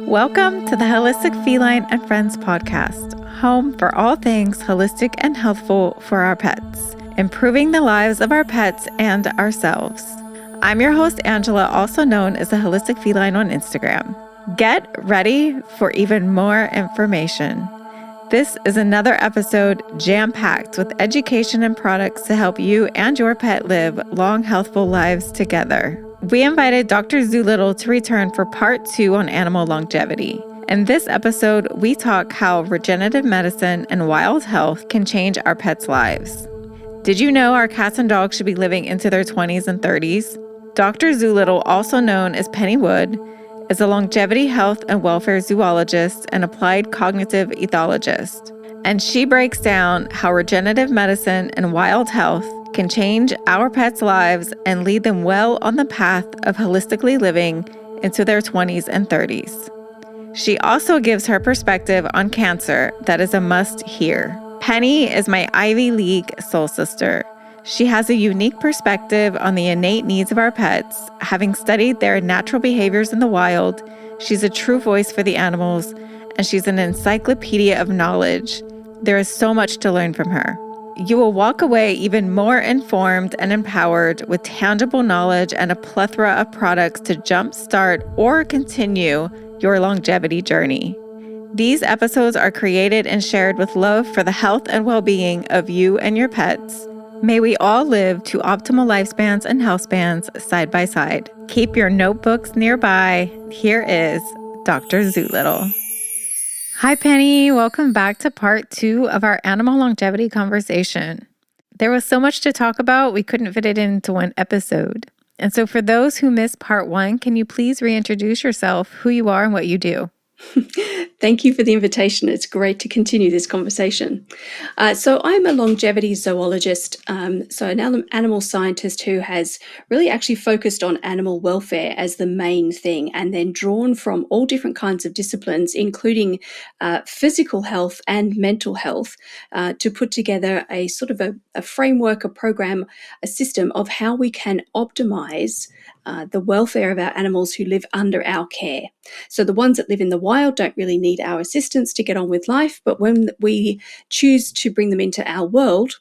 Welcome to the Holistic Feline and Friends podcast, home for all things holistic and healthful for our pets, improving the lives of our pets and ourselves. I'm your host, Angela, also known as the Holistic Feline on Instagram. Get ready for even more information. This is another episode jam-packed with education and products to help you and your pet live long, healthful lives together. We invited Dr. Zoolittle to return for part 2 on animal longevity. In this episode, we talk how regenerative medicine and wild health can change our pets' lives. Did you know our cats and dogs should be living into their 20s and 30s? Dr. Zoolittle, also known as Penny Wood, is a longevity health and welfare zoologist and applied cognitive ethologist. And she breaks down how regenerative medicine and wild health can change our pets' lives and lead them well on the path of holistically living into their 20s and 30s. She also gives her perspective on cancer that is a must hear. Penny is my Ivy League soul sister. She has a unique perspective on the innate needs of our pets. Having studied their natural behaviors in the wild, she's a true voice for the animals, and she's an encyclopedia of knowledge. There is so much to learn from her. You will walk away even more informed and empowered with tangible knowledge and a plethora of products to jumpstart or continue your longevity journey. These episodes are created and shared with love for the health and well-being of you and your pets. May we all live to optimal lifespans and health spans side by side. Keep your notebooks nearby. Here is Dr. Zoolittle. Hi, Penny. Welcome back to part 2 of our animal longevity conversation. There was so much to talk about, we couldn't fit it into one episode. And so for those who missed part 1, can you please reintroduce yourself, who you are and what you do? Thank you for the invitation. It's great to continue this conversation. So I'm a longevity zoologist, so an animal scientist who has really actually focused on animal welfare as the main thing, and then drawn from all different kinds of disciplines, including physical health and mental health, to put together a sort of a framework, a program, a system of how we can optimize the welfare of our animals who live under our care. So the ones that live in the wild don't really need our assistance to get on with life, but when we choose to bring them into our world,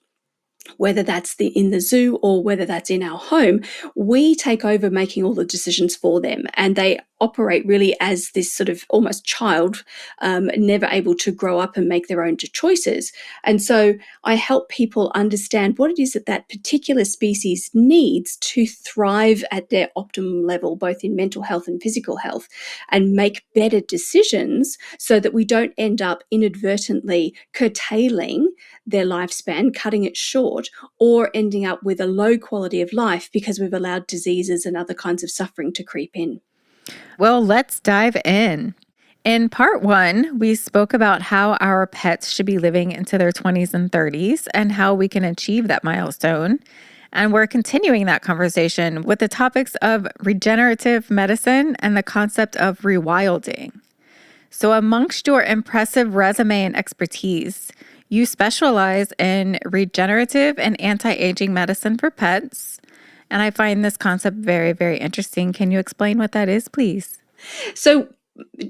whether that's in the zoo or whether that's in our home, we take over making all the decisions for them, and they operate really as this sort of almost child, never able to grow up and make their own choices. And so I help people understand what it is that that particular species needs to thrive at their optimum level, both in mental health and physical health, and make better decisions so that we don't end up inadvertently curtailing their lifespan, cutting it short, or ending up with a low quality of life because we've allowed diseases and other kinds of suffering to creep in. Well, let's dive in. In part 1, we spoke about how our pets should be living into their 20s and 30s and how we can achieve that milestone. And we're continuing that conversation with the topics of regenerative medicine and the concept of rewilding. So amongst your impressive resume and expertise, you specialize in regenerative and anti-aging medicine for pets. And I find this concept very, very interesting. Can you explain what that is, please? So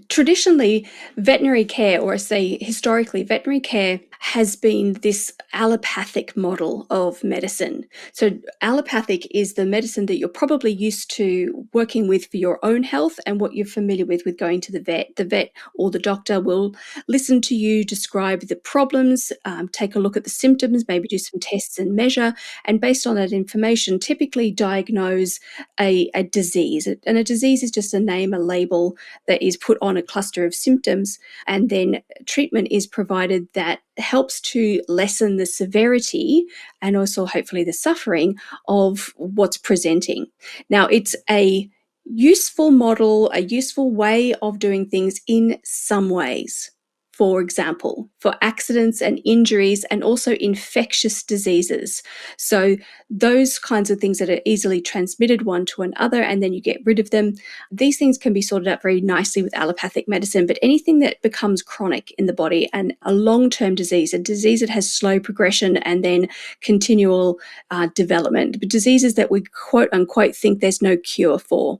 traditionally, veterinary care, or say historically, veterinary care has been this allopathic model of medicine. So allopathic is the medicine that you're probably used to working with for your own health and what you're familiar with going to the vet. The vet or the doctor will listen to you, describe the problems, take a look at the symptoms, maybe do some tests and measure, and based on that information, typically diagnose a disease. And a disease is just a name, a label that is put on a cluster of symptoms, and then treatment is provided that helps to lessen the severity and also hopefully the suffering of what's presenting. Now, it's a useful model, a useful way of doing things in some ways. For example, for accidents and injuries and also infectious diseases. So those kinds of things that are easily transmitted one to another and then you get rid of them, these things can be sorted out very nicely with allopathic medicine. But anything that becomes chronic in the body and a long-term disease, a disease that has slow progression and then continual development, but diseases that we quote unquote think there's no cure for,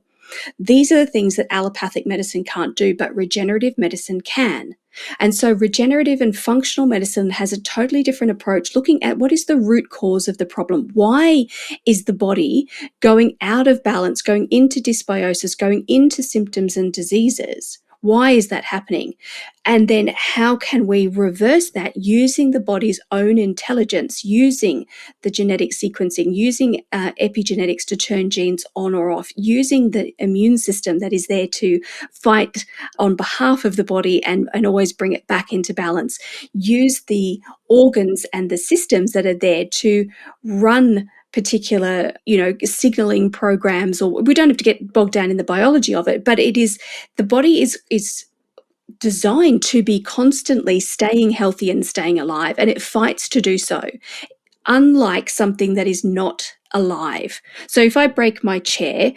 These are the things that allopathic medicine can't do, but regenerative medicine can. And so regenerative and functional medicine has a totally different approach, looking at what is the root cause of the problem. Why is the body going out of balance, going into dysbiosis, going into symptoms and diseases? Why is that happening? And then how can we reverse that using the body's own intelligence, using the genetic sequencing, using epigenetics to turn genes on or off, using the immune system that is there to fight on behalf of the body and always bring it back into balance, use the organs and the systems that are there to run particular, signaling programs, or we don't have to get bogged down in the biology of it, but it is, the body is designed to be constantly staying healthy and staying alive, and it fights to do so, unlike something that is not alive. So if I break my chair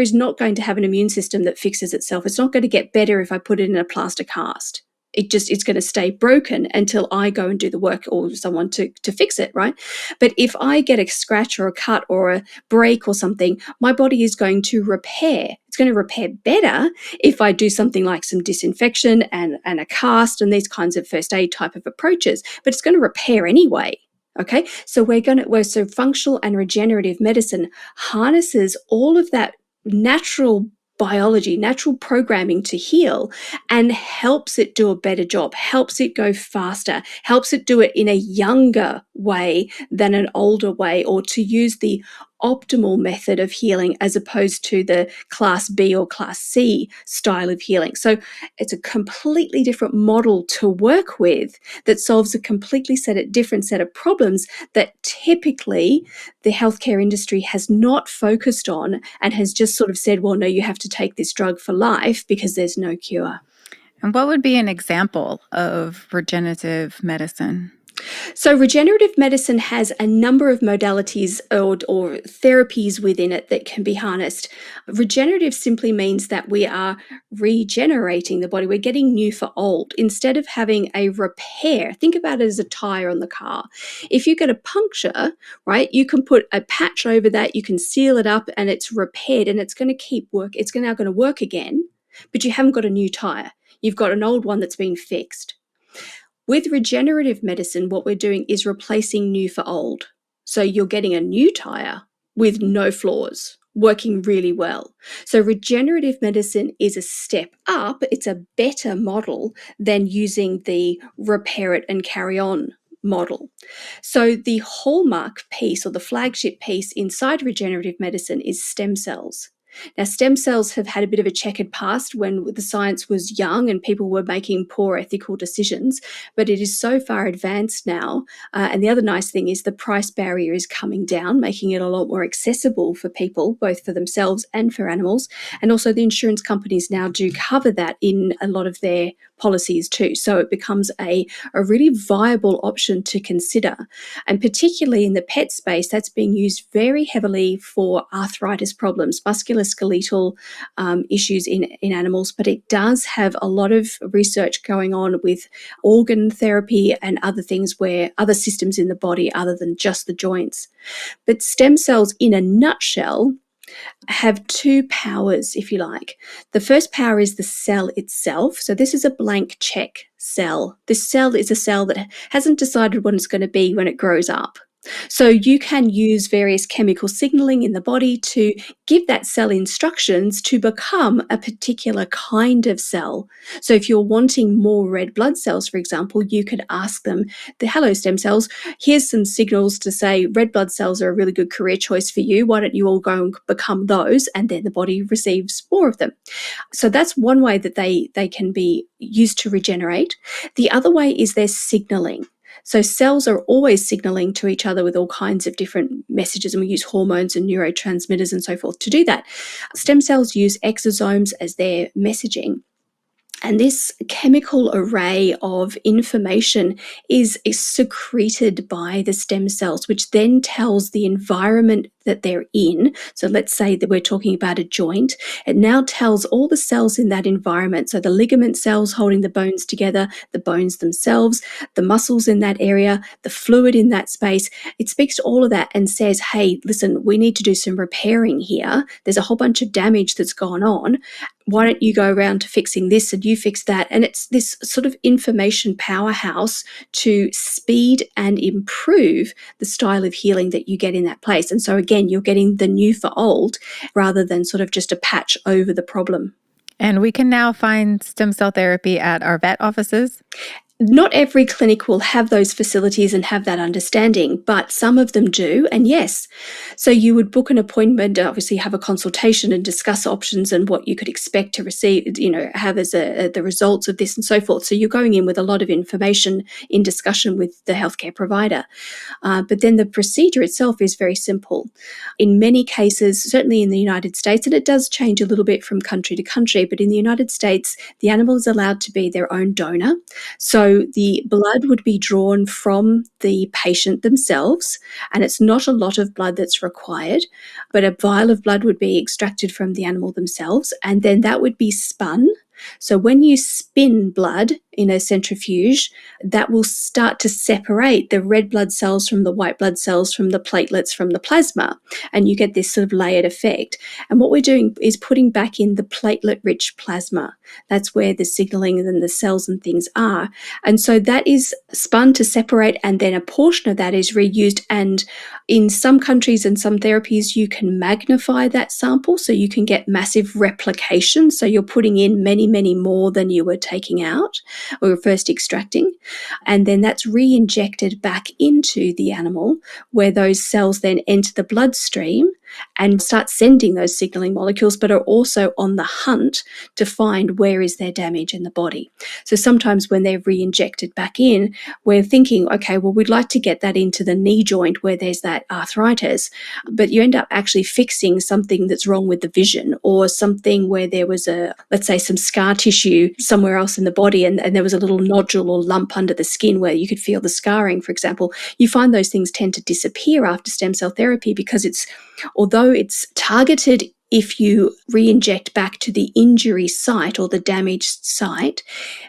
is not going to have an immune system that fixes itself. It's not going to get better if I put it in a plaster cast. It's going to stay broken until I go and do the work or someone to fix it, right? But if I get a scratch or a cut or a break or something, my body is going to repair. It's going to repair better if I do something like some disinfection and a cast and these kinds of first aid type of approaches, but it's going to repair anyway. Okay, so so functional and regenerative medicine harnesses all of that natural biology, natural programming to heal, and helps it do a better job, helps it go faster, helps it do it in a younger way than an older way, or to use the optimal method of healing as opposed to the class B or class C style of healing. So it's a completely different model to work with that solves a completely different set of problems that typically the healthcare industry has not focused on and has just sort of said, well, no, you have to take this drug for life because there's no cure. And what would be an example of regenerative medicine? So regenerative medicine has a number of modalities or therapies within it that can be harnessed. Regenerative simply means that we are regenerating the body. We're getting new for old. Instead of having a repair, think about it as a tire on the car. If you get a puncture, right, you can put a patch over that, you can seal it up and it's repaired and it's going to keep work. It's now going to work again, but you haven't got a new tire. You've got an old one that's been fixed. With regenerative medicine, what we're doing is replacing new for old. So you're getting a new tire with no flaws, working really well. So regenerative medicine is a step up. It's a better model than using the repair it and carry on model. So the hallmark piece or the flagship piece inside regenerative medicine is stem cells. Now, stem cells have had a bit of a checkered past when the science was young and people were making poor ethical decisions, but it is so far advanced now. And the other nice thing is the price barrier is coming down, making it a lot more accessible for people, both for themselves and for animals. And also the insurance companies now do cover that in a lot of their policies too. So it becomes a really viable option to consider. And particularly in the pet space, that's being used very heavily for arthritis problems, musculoskeletal issues in animals, but it does have a lot of research going on with organ therapy and other things where other systems in the body other than just the joints. But stem cells in a nutshell have two powers, if you like. The first power is the cell itself. So this is a blank check cell. This cell is a cell that hasn't decided what it's going to be when it grows up. So you can use various chemical signaling in the body to give that cell instructions to become a particular kind of cell. So if you're wanting more red blood cells, for example, you could ask them, hello stem cells, here's some signals to say red blood cells are a really good career choice for you. Why don't you all go and become those? And then the body receives more of them. So that's one way that they can be used to regenerate. The other way is their signaling. So cells are always signaling to each other with all kinds of different messages, and we use hormones and neurotransmitters and so forth to do that. Stem cells use exosomes as their messaging. And this chemical array of information is secreted by the stem cells, which then tells the environment that they're in. So let's say that we're talking about a joint. It now tells all the cells in that environment, so the ligament cells holding the bones together, the bones themselves, the muscles in that area, the fluid in that space. It speaks to all of that and says, hey, listen, we need to do some repairing here. There's a whole bunch of damage that's gone on. Why don't you go around to fixing this and you fix that? And it's this sort of information powerhouse to speed and improve the style of healing that you get in that place. And so again, you're getting the new for old rather than sort of just a patch over the problem. And we can now find stem cell therapy at our vet offices. Not every clinic will have those facilities and have that understanding, but some of them do, and yes. So you would book an appointment, obviously have a consultation and discuss options and what you could expect to receive, have as the results of this and so forth. So you're going in with a lot of information in discussion with the healthcare provider. But then the procedure itself is very simple. In many cases, certainly in the United States, and it does change a little bit from country to country, but in the United States, the animal is allowed to be their own donor. So the blood would be drawn from the patient themselves, and it's not a lot of blood that's required, but a vial of blood would be extracted from the animal themselves, and then that would be spun. So when you spin blood in a centrifuge, that will start to separate the red blood cells from the white blood cells from the platelets from the plasma, and you get this sort of layered effect. And what we're doing is putting back in the platelet-rich plasma. That's where the signaling and the cells and things are. And so that is spun to separate, and then a portion of that is reused. And in some countries and some therapies, you can magnify that sample so you can get massive replication. So you're putting in many, many more than you were taking out or were first extracting. And then that's re-injected back into the animal, where those cells then enter the bloodstream and start sending those signaling molecules, but are also on the hunt to find where is their damage in the body. So sometimes when they're re-injected back in, we're thinking, okay, well, we'd like to get that into the knee joint where there's that arthritis, but you end up actually fixing something that's wrong with the vision, or something where there was let's say some scar tissue somewhere else in the body, and there was a little nodule or lump under the skin where you could feel the scarring, for example. You find those things tend to disappear after stem cell therapy because although it's targeted if you re-inject back to the injury site or the damaged site,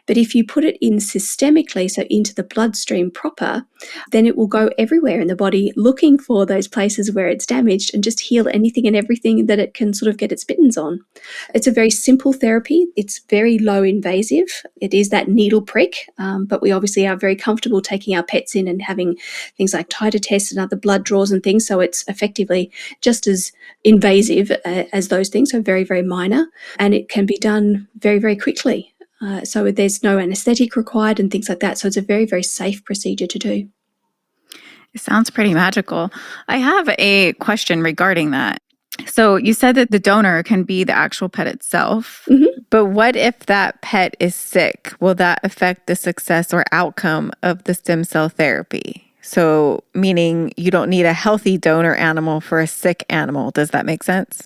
but if you put it in systemically, so into the bloodstream proper, then it will go everywhere in the body looking for those places where it's damaged and just heal anything and everything that it can sort of get its mittens on. It's a very simple therapy. It's very low invasive. It is that needle prick, but we obviously are very comfortable taking our pets in and having things like titer tests and other blood draws and things, so it's effectively just as invasive as those things, so very, very minor, and it can be done very, very quickly. So there's no anesthetic required and things like that. So it's a very, very safe procedure to do. It sounds pretty magical. I have a question regarding that. So you said that the donor can be the actual pet itself, but what if that pet is sick? Will that affect the success or outcome of the stem cell therapy? So meaning you don't need a healthy donor animal for a sick animal. Does that make sense?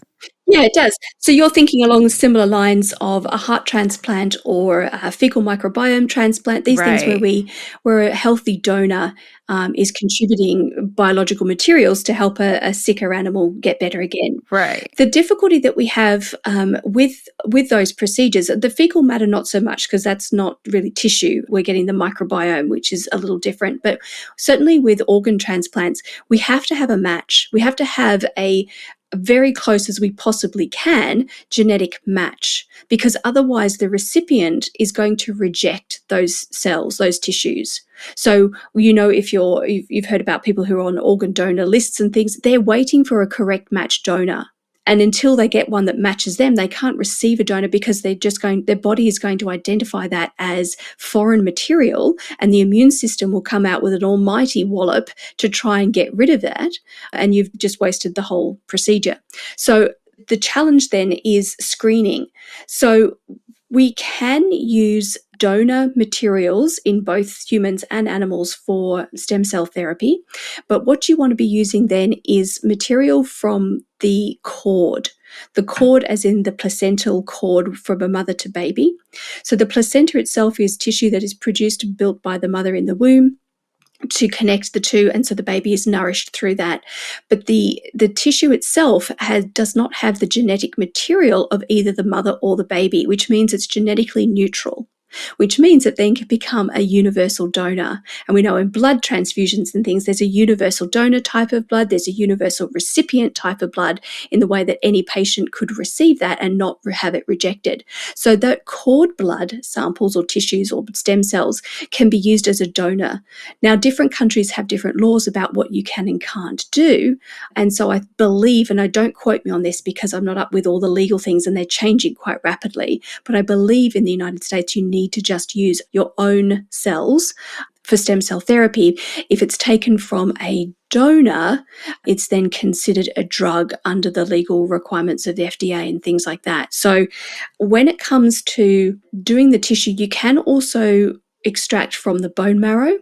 Yeah, it does. So you're thinking along similar lines of a heart transplant or a fecal microbiome transplant, these things where a healthy donor is contributing biological materials to help a sicker animal get better again. Right. The difficulty that we have with those procedures, the fecal matter not so much, because that's not really tissue. We're getting the microbiome, which is a little different. But certainly with organ transplants, we have to have a match. We have to have a very close as we possibly can genetic match, because otherwise the recipient is going to reject those cells, those tissues. So, if you've heard about people who are on organ donor lists and things, they're waiting for a correct match donor. And until they get one that matches them, they can't receive a donor because their body is going to identify that as foreign material, and the immune system will come out with an almighty wallop to try and get rid of that. And you've just wasted the whole procedure. So the challenge then is screening. So we can use donor materials in both humans and animals for stem cell therapy, but what you want to be using then is material from the cord as in the placental cord from a mother to baby. So the placenta itself is tissue that is produced and built by the mother in the womb. to connect the two, and so the baby is nourished through that. But the tissue itself does not have the genetic material of either the mother or the baby, which means it's genetically neutral, which means it then can become a universal donor. And we know in blood transfusions and things, there's a universal donor type of blood, there's a universal recipient type of blood, in the way that any patient could receive that and not have it rejected. So that cord blood samples or tissues or stem cells can be used as a donor. Now, different countries have different laws about what you can and can't do. And so I believe, and I don't quote me on this because I'm not up with all the legal things and they're changing quite rapidly, but I believe in the United States you need to just use your own cells for stem cell therapy. If it's taken from a donor, it's then considered a drug under the legal requirements of the FDA and things like that. So when it comes to doing the tissue, you can also extract from the bone marrow,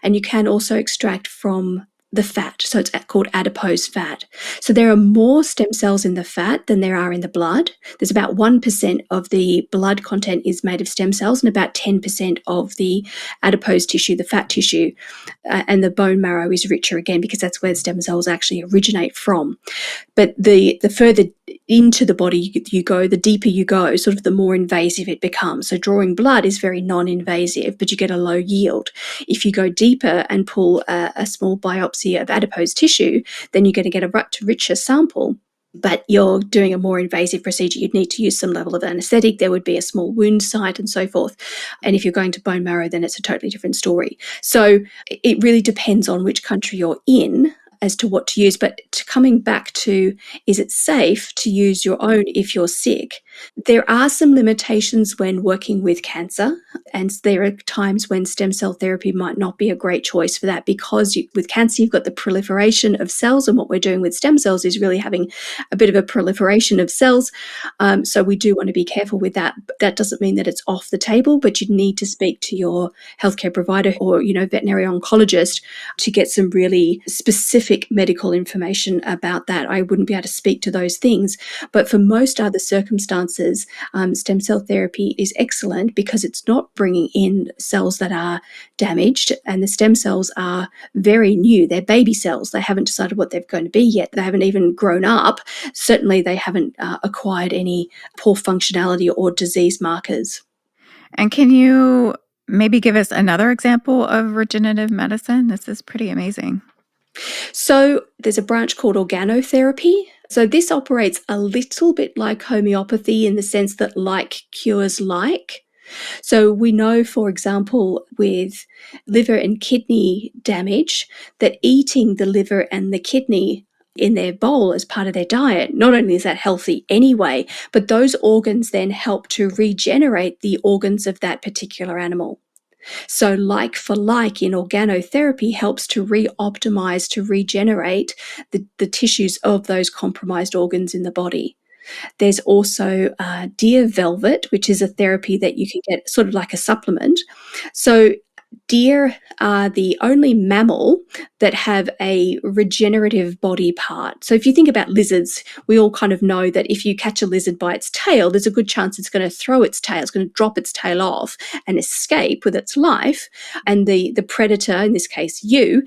and you can also extract from the fat. So it's called adipose fat. So there are more stem cells in the fat than there are in the blood. There's about 1% of the blood content is made of stem cells, and about 10% of the adipose tissue, the fat tissue, and the bone marrow is richer again, because that's where stem cells actually originate from. But the further into the body you go, the deeper you go, sort of the more invasive it becomes. So drawing blood is very non-invasive, but you get a low yield. If you go deeper and pull a small biopsy of adipose tissue, then you're going to get a much richer sample. But you're doing a more invasive procedure. You'd need to use some level of anesthetic. There would be a small wound site and so forth. And if you're going to bone marrow, then it's a totally different story. So it really depends on which country you're in as to what to use. But coming back to, is it safe to use your own if you're sick? There are some limitations when working with cancer, and there are times when stem cell therapy might not be a great choice for that, because with cancer you've got the proliferation of cells, and what we're doing with stem cells is really having a bit of a proliferation of cells. So we do want to be careful with that. But that doesn't mean that it's off the table, but you need to speak to your healthcare provider or veterinary oncologist to get some really specific medical information about that. I wouldn't be able to speak to those things, but for most other circumstances, stem cell therapy is excellent because it's not bringing in cells that are damaged, and the stem cells are very new. They're baby cells. They haven't decided what they're going to be yet. They haven't even grown up. Certainly they haven't acquired any poor functionality or disease markers. And can you maybe give us another example of regenerative medicine? This is pretty amazing. So there's a branch called organotherapy. So this operates a little bit like homeopathy in the sense that like cures like. So we know, for example, with liver and kidney damage, that eating the liver and the kidney in their bowl as part of their diet, not only is that healthy anyway, but those organs then help to regenerate the organs of that particular animal. So like for like in organotherapy helps to re-optimize, to regenerate the tissues of those compromised organs in the body. There's also deer velvet, which is a therapy that you can get sort of like a supplement. So deer are the only mammal that have a regenerative body part. So if you think about lizards, we all kind of know that if you catch a lizard by its tail, there's a good chance it's going to throw its tail, it's going to drop its tail off and escape with its life. And the predator, in this case you,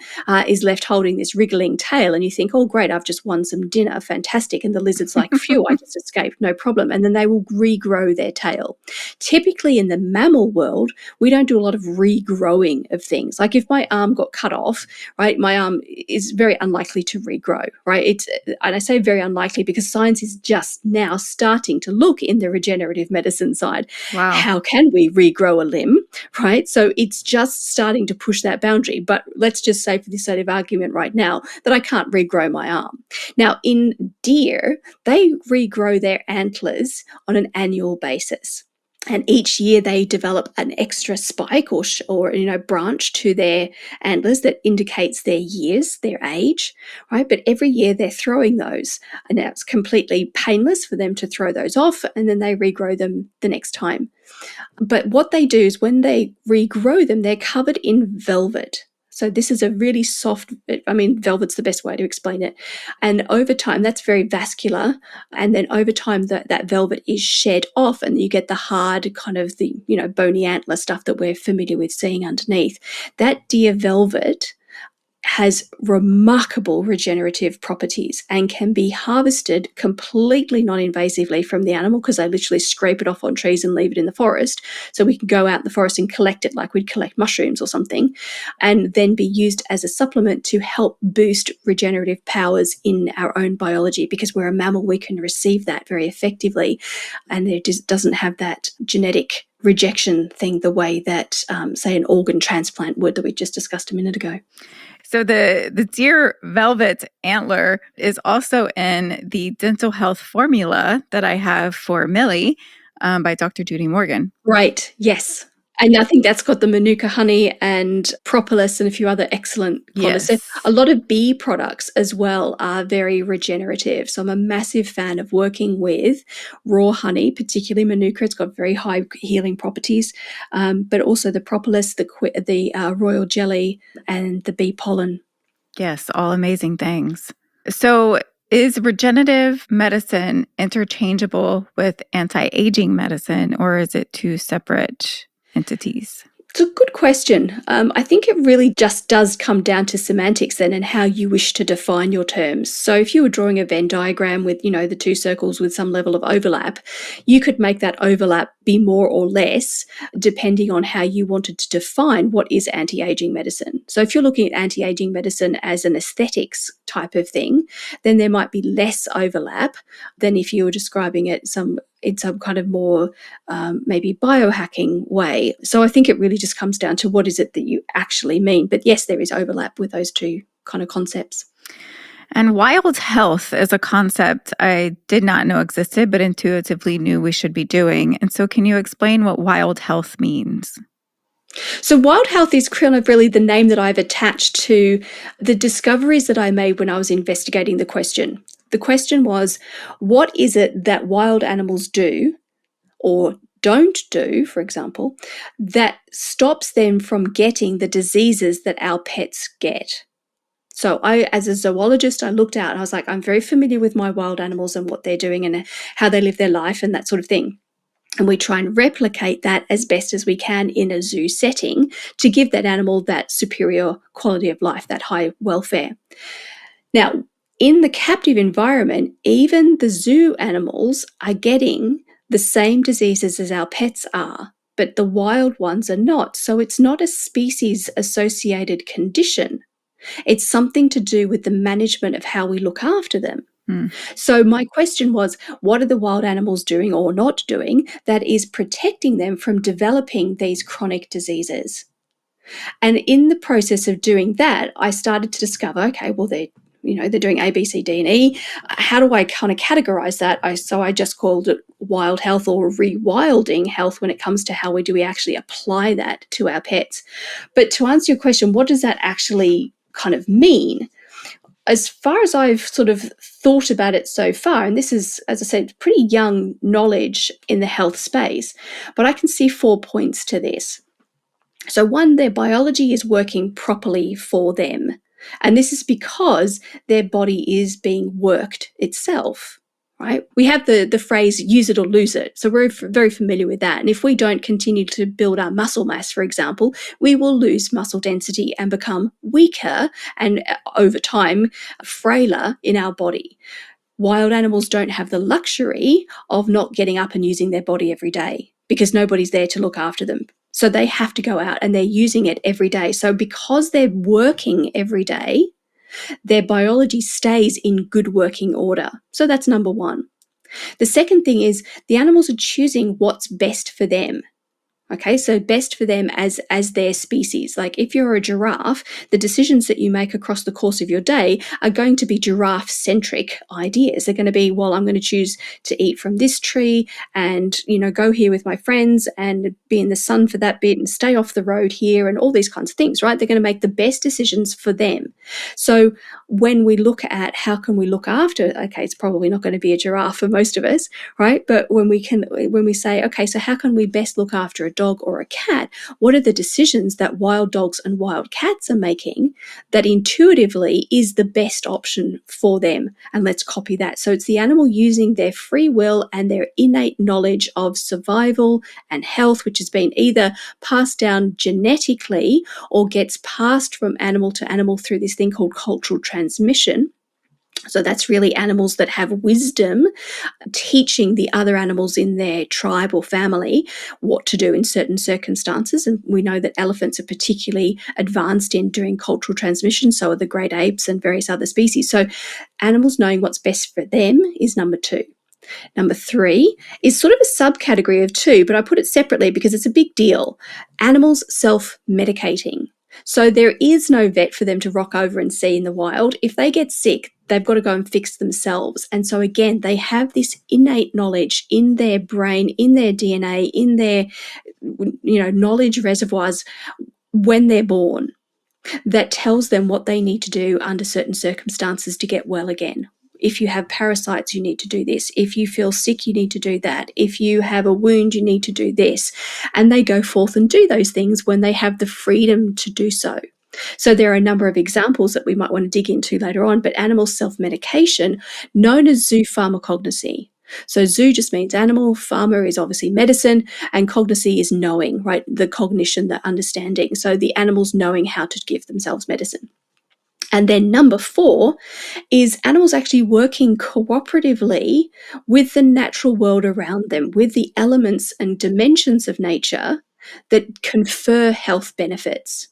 is left holding this wriggling tail, and you think, oh great, I've just won some dinner, fantastic. And the lizard's like, phew, I just escaped, no problem. And then they will regrow their tail. Typically in the mammal world, we don't do a lot of regrowing of things. Like if my arm got cut off, right, my arm is very unlikely to regrow, right? And I say very unlikely because science is just now starting to look in the regenerative medicine side. Wow. How can we regrow a limb, right? So it's just starting to push that boundary. But let's just say for the sake of argument right now that I can't regrow my arm. Now in deer, they regrow their antlers on an annual basis. And each year they develop an extra spike or branch to their antlers that indicates their years, their age, right? But every year they're throwing those, and now it's completely painless for them to throw those off, and then they regrow them the next time. But what they do is when they regrow them, they're covered in velvet. So this is a really soft, I mean, velvet's the best way to explain it. And over time, that's very vascular. And then over time, that velvet is shed off and you get the hard kind of the, bony antler stuff that we're familiar with seeing underneath. That deer velvet has remarkable regenerative properties and can be harvested completely non-invasively from the animal, because they literally scrape it off on trees and leave it in the forest. So we can go out in the forest and collect it like we'd collect mushrooms or something, and then be used as a supplement to help boost regenerative powers in our own biology. Because we're a mammal, we can receive that very effectively, and it just doesn't have that genetic rejection thing the way that, say, an organ transplant would, that we just discussed a minute ago. So the deer velvet antler is also in the dental health formula that I have for Millie by Dr. Judy Morgan. Right, yes. And I think that's got the manuka honey and propolis and a few other excellent qualities. Yes. So a lot of bee products as well are very regenerative. So I'm a massive fan of working with raw honey, particularly manuka. It's got very high healing properties, but also the propolis, the royal jelly, and the bee pollen. Yes, all amazing things. So is regenerative medicine interchangeable with anti-aging medicine, or is it two separate entities? It's a good question. I think it really just does come down to semantics then, and how you wish to define your terms. So if you were drawing a Venn diagram with, the two circles with some level of overlap, you could make that overlap be more or less depending on how you wanted to define what is anti-aging medicine. So if you're looking at anti-aging medicine as an aesthetics type of thing, then there might be less overlap than if you were describing it in some kind of more maybe biohacking way. So I think it really just comes down to what is it that you actually mean. But yes, there is overlap with those two kind of concepts. And wild health is a concept I did not know existed, but intuitively knew we should be doing. And so can you explain what wild health means? So wild health is kind of really the name that I've attached to the discoveries that I made when I was investigating the question. The question was, what is it that wild animals do or don't do, for example, that stops them from getting the diseases that our pets get? So as a zoologist, I looked out and I was like, I'm very familiar with my wild animals and what they're doing and how they live their life and that sort of thing. And we try and replicate that as best as we can in a zoo setting to give that animal that superior quality of life, that high welfare. Now, in the captive environment, even the zoo animals are getting the same diseases as our pets are, but the wild ones are not. So it's not a species-associated condition. It's something to do with the management of how we look after them. So my question was, what are the wild animals doing or not doing that is protecting them from developing these chronic diseases? And in the process of doing that, I started to discover, okay, well, they're doing A, B, C, D, and E. How do I kind of categorize that? So I just called it wild health or rewilding health when it comes to how we actually apply that to our pets. But to answer your question, what does that actually kind of mean? As far as I've sort of thought about it so far, and this is, as I said, pretty young knowledge in the health space, but I can see 4 points to this. So one, their biology is working properly for them. And this is because their body is being worked itself, right? We have the phrase, use it or lose it. So we're very familiar with that. And if we don't continue to build our muscle mass, for example, we will lose muscle density and become weaker and over time, frailer in our body. Wild animals don't have the luxury of not getting up and using their body every day because nobody's there to look after them. So they have to go out and they're using it every day. So because they're working every day, their biology stays in good working order. So that's number one. The second thing is the animals are choosing what's best for them. Okay, so best for them as their species. Like if you're a giraffe, the decisions that you make across the course of your day are going to be giraffe-centric ideas. They're going to be, well, I'm going to choose to eat from this tree and, go here with my friends and be in the sun for that bit and stay off the road here and all these kinds of things, right? They're going to make the best decisions for them. So when we look at how can we look after, okay, it's probably not going to be a giraffe for most of us, right? But when we say, okay, so how can we best look after a dog or a cat, what are the decisions that wild dogs and wild cats are making that intuitively is the best option for them? And let's copy that. So it's the animal using their free will and their innate knowledge of survival and health, which has been either passed down genetically or gets passed from animal to animal through this thing called cultural transmission. So that's really animals that have wisdom, teaching the other animals in their tribe or family what to do in certain circumstances. And we know that elephants are particularly advanced in doing cultural transmission, so are the great apes and various other species. So animals knowing what's best for them is number 2. Number 3 is sort of a subcategory of 2, but I put it separately because it's a big deal. Animals self-medicating. So there is no vet for them to rock over and see in the wild. If they get sick, they've got to go and fix themselves. And so again, they have this innate knowledge in their brain, in their DNA, in their knowledge reservoirs when they're born that tells them what they need to do under certain circumstances to get well again. If you have parasites, you need to do this. If you feel sick, you need to do that. If you have a wound, you need to do this. And they go forth and do those things when they have the freedom to do so. So there are a number of examples that we might want to dig into later on, but animal self-medication, known as zoopharmacognosy. So zoo just means animal, pharma is obviously medicine, and cognosy is knowing, right? The cognition, the understanding. So the animals knowing how to give themselves medicine. And then number 4 is animals actually working cooperatively with the natural world around them, with the elements and dimensions of nature that confer health benefits.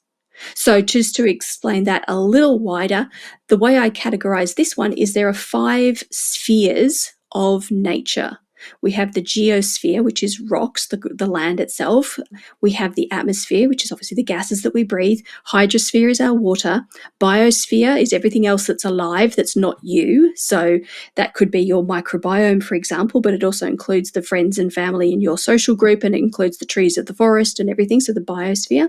So just to explain that a little wider, the way I categorize this one is there are 5 spheres of nature. We have the geosphere, which is rocks, the land itself. We have the atmosphere, which is obviously the gases that we breathe. Hydrosphere is our water. Biosphere is everything else that's alive that's not you. So that could be your microbiome, for example, but it also includes the friends and family in your social group, and it includes the trees of the forest and everything, so the biosphere.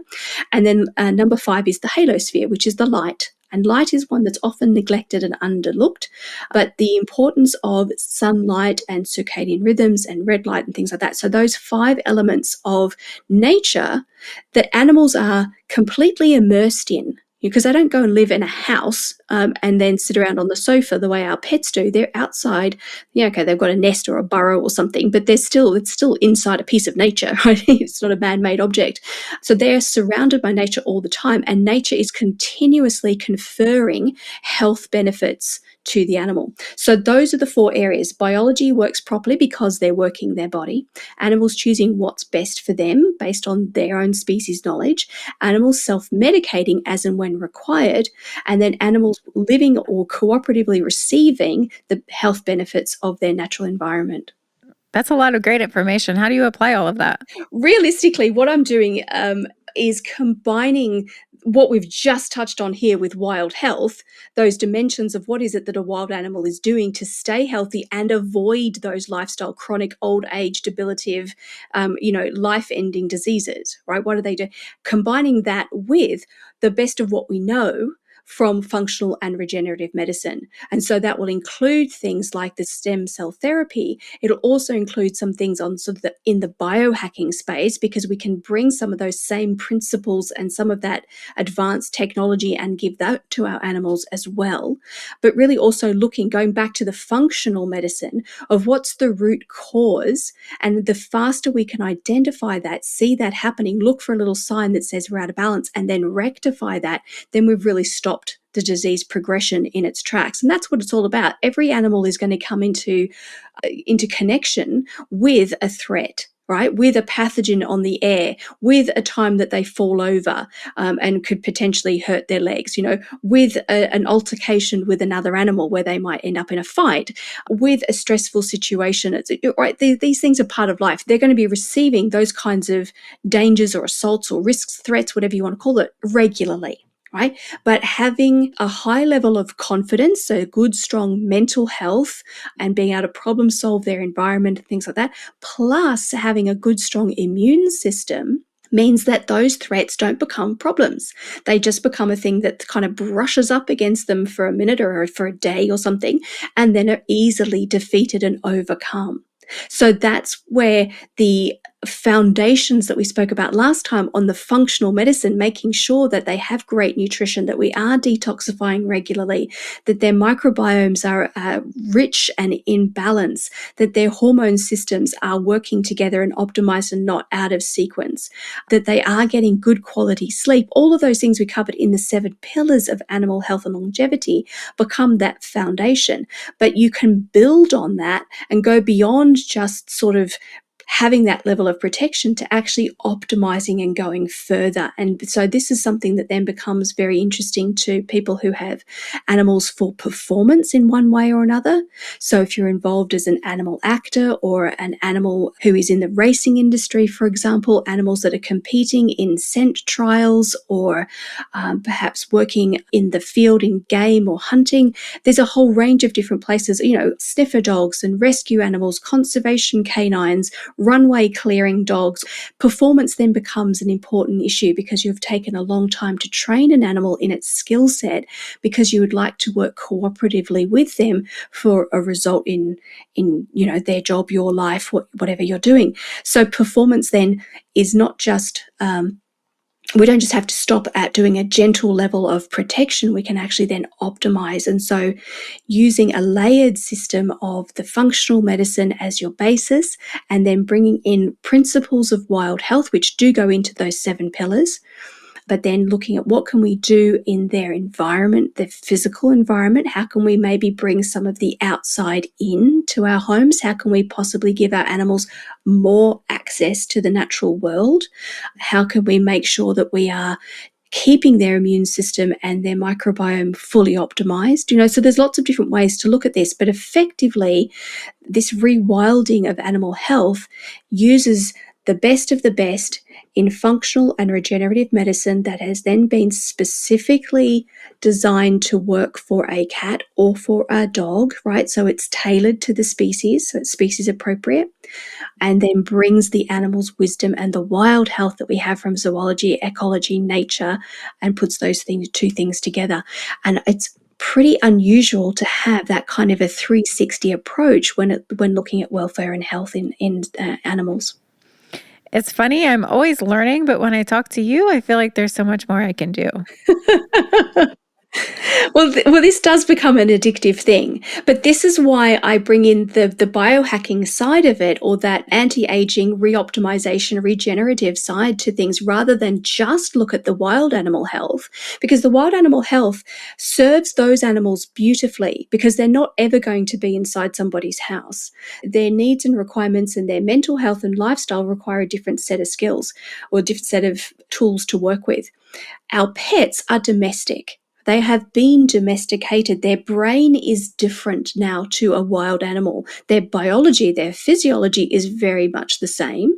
And then number 5 is the halosphere, which is the light. And light is one that's often neglected and underlooked, but the importance of sunlight and circadian rhythms and red light and things like that. So those 5 elements of nature that animals are completely immersed in, because they don't go and live in a house and then sit around on the sofa the way our pets do. They're outside. Yeah, okay, they've got a nest or a burrow or something, but it's still inside a piece of nature, right? It's not a man-made object. So they're surrounded by nature all the time, and nature is continuously conferring health benefits to the animal. So those are the 4 areas. Biology works properly because they're working their body. Animals choosing what's best for them based on their own species knowledge. Animals self-medicating as and when required. And then animals living or cooperatively receiving the health benefits of their natural environment. That's a lot of great information. How do you apply all of that? Realistically, what I'm doing is combining what we've just touched on here with wild health, those dimensions of what is it that a wild animal is doing to stay healthy and avoid those lifestyle, chronic, old age, debilitative, life-ending diseases, right? What do they do? Combining that with the best of what we know from functional and regenerative medicine. And so that will include things like the stem cell therapy. It'll also include some things on sort of in the biohacking space, because we can bring some of those same principles and some of that advanced technology and give that to our animals as well. But really also going back to the functional medicine of what's the root cause. And the faster we can identify that, see that happening, look for a little sign that says we're out of balance, and then rectify that, then we've really stopped the disease progression in its tracks. And that's what it's all about. Every animal is going to come into connection with a threat, right? With a pathogen on the air, with a time that they fall over and could potentially hurt their legs, with an altercation with another animal where they might end up in a fight, with a stressful situation. Right? These things are part of life. They're going to be receiving those kinds of dangers or assaults or risks, threats, whatever you want to call it, regularly. Right? But having a high level of confidence, so good, strong mental health, and being able to problem solve their environment and things like that, plus having a good, strong immune system, means that those threats don't become problems. They just become a thing that kind of brushes up against them for a minute or for a day or something, and then are easily defeated and overcome. So that's where the foundations that we spoke about last time on the functional medicine, making sure that they have great nutrition, that we are detoxifying regularly, that their microbiomes are rich and in balance, that their hormone systems are working together and optimized and not out of sequence, that they are getting good quality sleep. All of those things we covered in the 7 pillars of animal health and longevity become that foundation. But you can build on that and go beyond just sort of having that level of protection to actually optimizing and going further. And so this is something that then becomes very interesting to people who have animals for performance in one way or another. So if you're involved as an animal actor or an animal who is in the racing industry, for example, animals that are competing in scent trials or perhaps working in the field in game or hunting, there's a whole range of different places, sniffer dogs and rescue animals, conservation canines, runway clearing dogs. Performance then becomes an important issue because you've taken a long time to train an animal in its skill set because you would like to work cooperatively with them for a result in their job, your life, whatever you're doing. So performance then is not just we don't just have to stop at doing a gentle level of protection, we can actually then optimize. And so using a layered system of the functional medicine as your basis, and then bringing in principles of wild health, which do go into those 7 pillars, but then looking at what can we do in their environment, their physical environment. How can we maybe bring some of the outside in to our homes? How can we possibly give our animals more access to the natural world? How can we make sure that we are keeping their immune system and their microbiome fully optimized? So there's lots of different ways to look at this, but effectively, this rewilding of animal health uses the best of the best in functional and regenerative medicine that has then been specifically designed to work for a cat or for a dog, right? So it's tailored to the species, so it's species appropriate, and then brings the animal's wisdom and the wild health that we have from zoology, ecology, nature, and puts those two things together. And it's pretty unusual to have that kind of a 360 approach when looking at welfare and health in animals. It's funny, I'm always learning, but when I talk to you, I feel like there's so much more I can do. Well, this does become an addictive thing, but this is why I bring in the biohacking side of it, or that anti-aging, reoptimization, regenerative side to things, rather than just look at the wild animal health, because the wild animal health serves those animals beautifully because they're not ever going to be inside somebody's house. Their needs and requirements and their mental health and lifestyle require a different set of skills or a different set of tools to work with. Our pets are domestic. They have been domesticated. Their brain is different now to a wild animal. Their biology, their physiology is very much the same,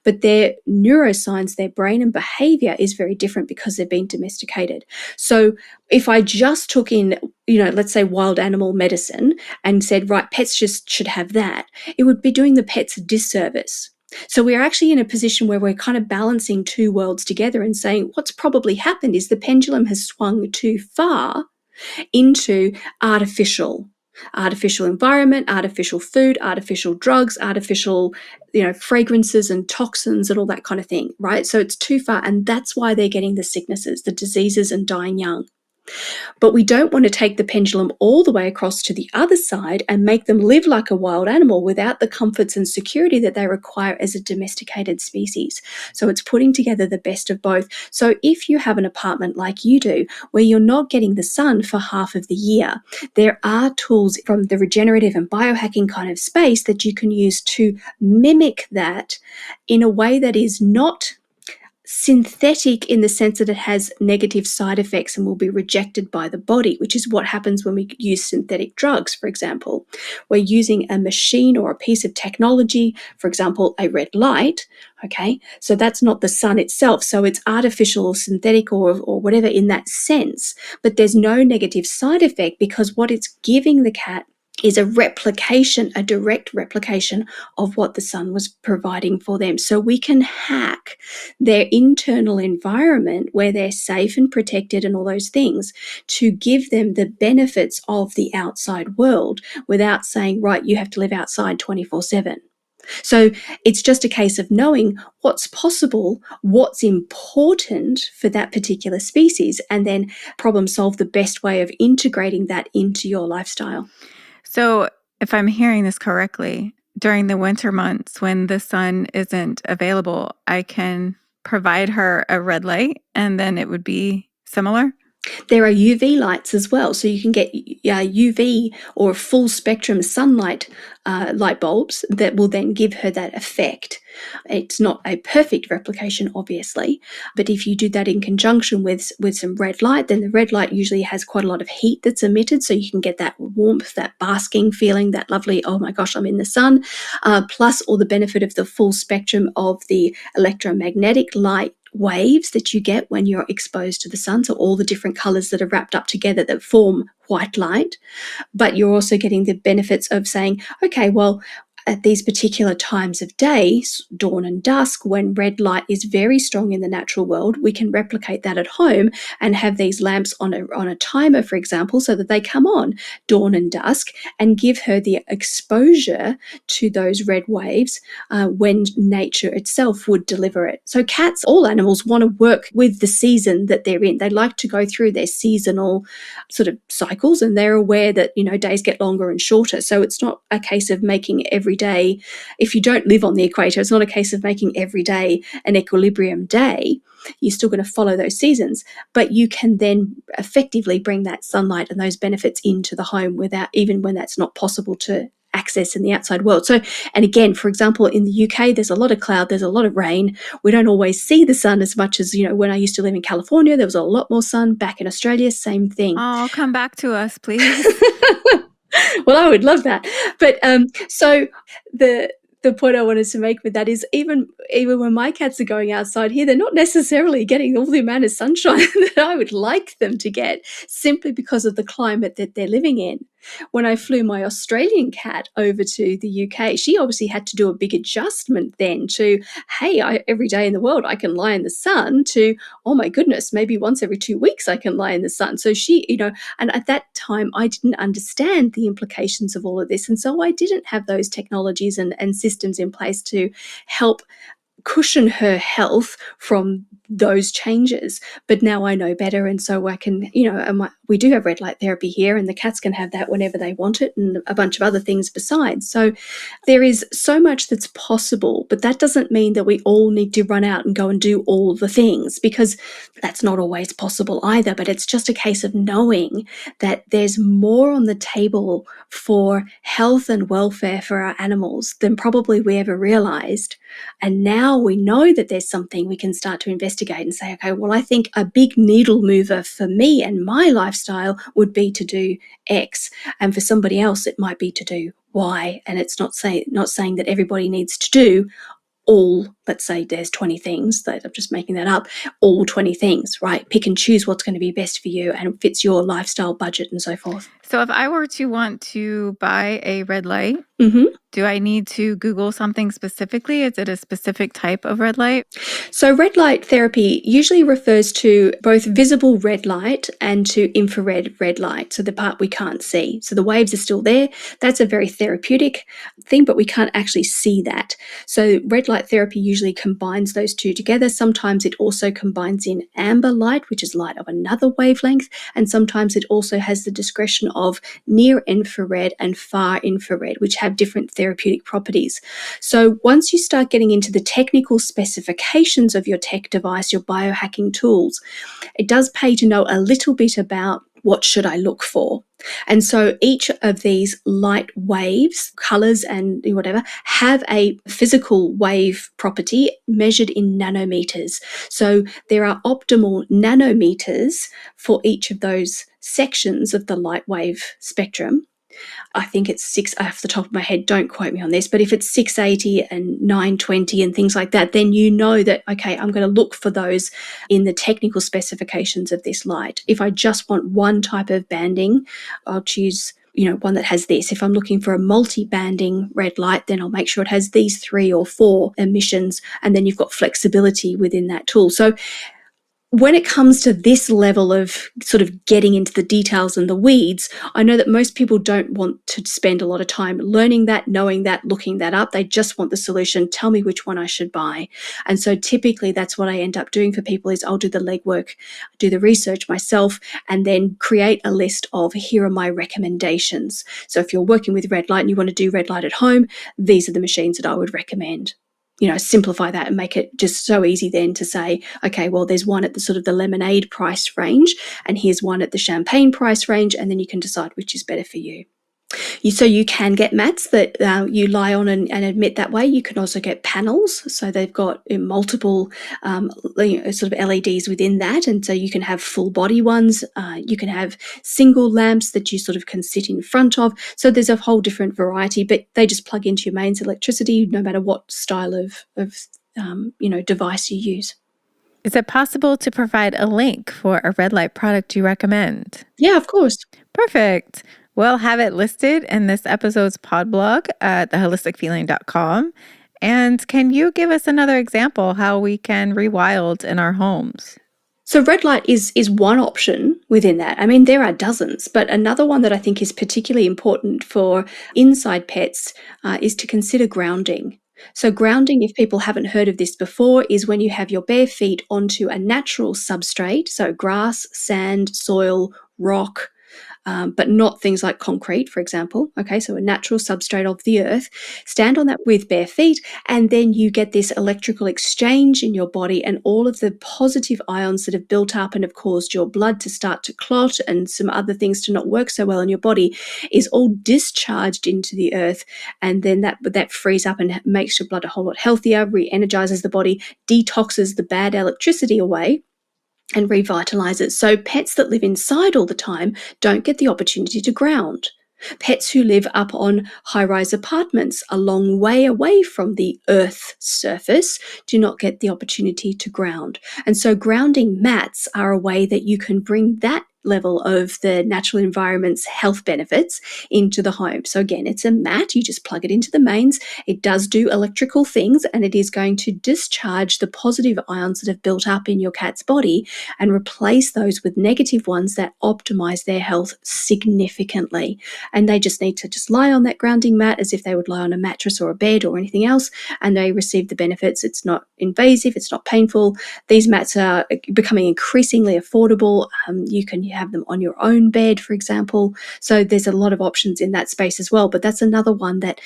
but their neuroscience, their brain and behavior is very different because they've been domesticated. So if I just took in, let's say wild animal medicine and said, right, pets just should have that, it would be doing the pets a disservice. So we're actually in a position where we're kind of balancing two worlds together and saying what's probably happened is the pendulum has swung too far into artificial environment, artificial food, artificial drugs, artificial, fragrances and toxins and all that kind of thing, right? So it's too far, and that's why they're getting the sicknesses, the diseases, and dying young. But we don't want to take the pendulum all the way across to the other side and make them live like a wild animal without the comforts and security that they require as a domesticated species. So it's putting together the best of both. So if you have an apartment like you do, where you're not getting the sun for half of the year, there are tools from the regenerative and biohacking kind of space that you can use to mimic that in a way that is not synthetic in the sense that it has negative side effects and will be rejected by the body, which is what happens when we use synthetic drugs, for example. We're using a machine or a piece of technology, for example, a red light, okay? So that's not the sun itself, so it's artificial or synthetic or whatever in that sense, but there's no negative side effect because what it's giving the cat is a replication, a direct replication of what the sun was providing for them. So we can hack their internal environment where they're safe and protected and all those things to give them the benefits of the outside world without saying, right, you have to live outside 24/7. So it's just a case of knowing what's possible, what's important for that particular species, and then problem solve the best way of integrating that into your lifestyle. So, if I'm hearing this correctly, during the winter months when the sun isn't available, I can provide her a red light and then it would be similar? There are UV lights as well, so you can get UV or full spectrum sunlight light bulbs that will then give her that effect. It's not a perfect replication, obviously, but if you do that in conjunction with some red light, then the red light usually has quite a lot of heat that's emitted, so you can get that warmth, that basking feeling, that lovely, oh my gosh, I'm in the sun, plus all the benefit of the full spectrum of the electromagnetic light waves that you get when you're exposed to the sun, so all the different colors that are wrapped up together that form white light. But you're also getting the benefits of saying, okay, well, at these particular times of day, dawn and dusk, when red light is very strong in the natural world, we can replicate that at home and have these lamps on a timer, for example, so that they come on dawn and dusk and give her the exposure to those red waves when nature itself would deliver it. So cats, all animals, want to work with the season that they're in. They like to go through their seasonal sort of cycles, and they're aware that, days get longer and shorter. So it's not a case of making every day, if you don't live on the equator, it's not a case of making every day an equilibrium day. You're still going to follow those seasons, but you can then effectively bring that sunlight and those benefits into the home without, even when that's not possible to access in the outside world. So, and again, for example, in the UK, there's a lot of cloud, there's a lot of rain. We don't always see the sun as much as, when I used to live in California, there was a lot more sun. Back in Australia, same thing. Oh, come back to us, please. Well, I would love that. But so the point I wanted to make with that is even when my cats are going outside here, they're not necessarily getting all the amount of sunshine that I would like them to get, simply because of the climate that they're living in. When I flew my Australian cat over to the UK, she obviously had to do a big adjustment then to, hey, every day in the world I can lie in the sun, to, oh my goodness, maybe once every 2 weeks I can lie in the sun. So she, and at that time I didn't understand the implications of all of this. And so I didn't have those technologies and systems in place to help cushion her health from those changes. But now I know better, and so I can, we do have red light therapy here, and the cats can have that whenever they want it, and a bunch of other things besides. So there is so much that's possible, but that doesn't mean that we all need to run out and go and do all the things, because that's not always possible either. But it's just a case of knowing that there's more on the table for health and welfare for our animals than probably we ever realized. And now we know that there's something we can start to investigate and say, okay, well, I think a big needle mover for me and my lifestyle would be to do X. And for somebody else, it might be to do Y. And it's not saying that everybody needs to do all, let's say there's 20 things, that I'm just making that up, all 20 things, right? Pick and choose what's going to be best for you and fits your lifestyle budget and so forth. So if I were to want to buy a red light, Mm-hmm. do I need to Google something specifically? Is it a specific type of red light? So red light therapy usually refers to both visible red light and to infrared red light, so the part we can't see. So the waves are still there. That's a very therapeutic thing, but we can't actually see that. So red light therapy usually combines those two together. Sometimes it also combines in amber light, which is light of another wavelength, and sometimes it also has the discretion of near infrared and far infrared, which have different therapeutic properties. So once you start getting into the technical specifications of your tech device, your biohacking tools, it does pay to know a little bit about what should I look for. And so each of these light waves, colors and whatever, have a physical wave property measured in nanometers. So there are optimal nanometers for each of those sections of the light wave spectrum. I think it's 6 off the top of my head, don't quote me on this, but if it's 680 and 920 and things like that, then you know that, okay, I'm going to look for those in the technical specifications of this light. If I just want one type of banding, I'll choose one that has this. If I'm looking for a multi-banding red light, then I'll make sure it has these 3 or 4 emissions, and then you've got flexibility within that tool. So when it comes to this level of sort of getting into the details and the weeds, I know that most people don't want to spend a lot of time learning that, knowing that, looking that up. They just want the solution. Tell me which one I should buy. And so typically that's what I end up doing for people is I'll do the legwork, do the research myself, and then create a list of here are my recommendations. So if you're working with red light and you want to do red light at home, these are the machines that I would recommend. Simplify that and make it just so easy then to say, okay, well, there's one at the sort of the lemonade price range, and here's one at the champagne price range, and then you can decide which is better for you. So you can get mats that you lie on and emit that way. You can also get panels. So they've got multiple sort of LEDs within that. And so you can have full body ones. You can have single lamps that you sort of can sit in front of. So there's a whole different variety, but they just plug into your mains electricity no matter what style of device you use. Is it possible to provide a link for a red light product you recommend? Yeah, of course. Perfect. We'll have it listed in this episode's pod blog at theholisticfeeling.com. And can you give us another example how we can rewild in our homes? So red light is one option within that. I mean, there are dozens, but another one that I think is particularly important for inside pets is to consider grounding. So grounding, if people haven't heard of this before, is when you have your bare feet onto a natural substrate, so grass, sand, soil, rock, but not things like concrete, for example. Okay, so a natural substrate of the earth. Stand on that with bare feet, and then you get this electrical exchange in your body, and all of the positive ions that have built up and have caused your blood to start to clot and some other things to not work so well in your body is all discharged into the earth, and then that frees up and makes your blood a whole lot healthier, re-energizes the body, detoxes the bad electricity away, and revitalize it. So pets that live inside all the time don't get the opportunity to ground. Pets who live up on high-rise apartments a long way away from the Earth's surface do not get the opportunity to ground. And so grounding mats are a way that you can bring that level of the natural environment's health benefits into the home. So again, it's a mat. You just plug it into the mains. It does do electrical things, and it is going to discharge the positive ions that have built up in your cat's body and replace those with negative ones that optimize their health significantly. And they just need to just lie on that grounding mat as if they would lie on a mattress or a bed or anything else, and they receive the benefits. It's not invasive. It's not painful. These mats are becoming increasingly affordable. You can have them on your own bed, for example. So there's a lot of options in that space as well. But that's another one that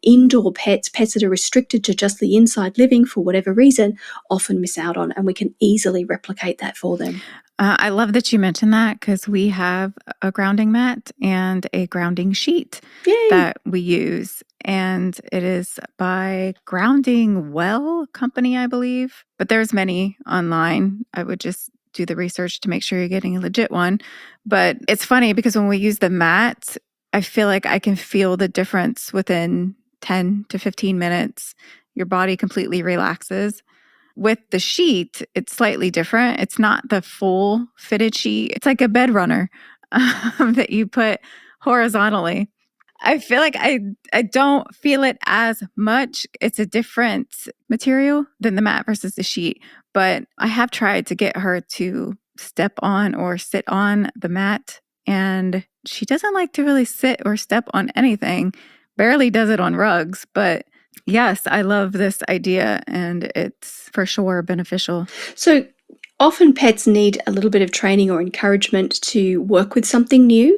indoor pets that are restricted to just the inside living for whatever reason, often miss out on, and we can easily replicate that for them. I love that you mentioned that because we have a grounding mat and a grounding sheet Yay. that we use. And it is by Grounding Well Company, I believe. But there's many online. I would just do the research to make sure you're getting a legit one. But it's funny because when we use the mat, I feel like I can feel the difference within 10 to 15 minutes. Your body completely relaxes. With the sheet, it's slightly different. It's not the full fitted sheet. It's like a bed runner that you put horizontally. I feel like I don't feel it as much. It's a different material than the mat versus the sheet. But I have tried to get her to step on or sit on the mat. And she doesn't like to really sit or step on anything. Barely does it on rugs. But yes, I love this idea, and it's for sure beneficial. So often pets need a little bit of training or encouragement to work with something new.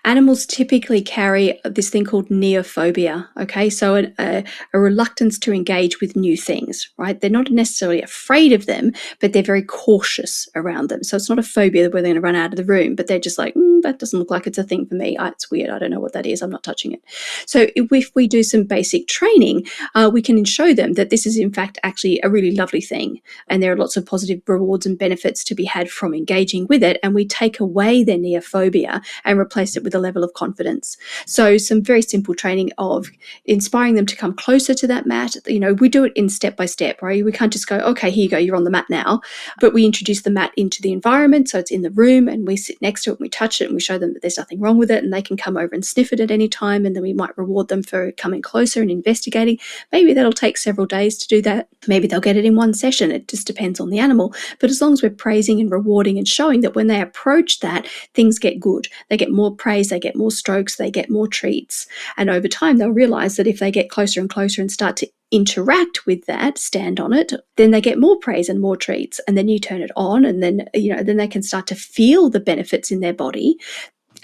Animals typically carry this thing called neophobia, okay? So a reluctance to engage with new things, right? They're not necessarily afraid of them, but they're very cautious around them. So it's not a phobia where they're going to run out of the room, but they're just like, that doesn't look like it's a thing for me. It's weird. I don't know what that is. I'm not touching it. So if we do some basic training, we can show them that this is in fact actually a really lovely thing. And there are lots of positive rewards and benefits to be had from engaging with it, and we take away their neophobia and replace it with a level of confidence. So some very simple training of inspiring them to come closer to that mat. We do it in step by step, right? We can't just go, okay, here you go, you're on the mat now, but we introduce the mat into the environment, so it's in the room, and we sit next to it and we touch it and we show them that there's nothing wrong with it, and they can come over and sniff it at any time, and then we might reward them for coming closer and investigating. Maybe that'll take several days to do that. Maybe they'll get it in one session. It just depends on the animal. But as long long as we're praising and rewarding and showing that when they approach that, things get good. They get more praise, they get more strokes, they get more treats. And over time, they'll realize that if they get closer and closer and start to interact with that, stand on it, then they get more praise and more treats. And then you turn it on, and then, then they can start to feel the benefits in their body.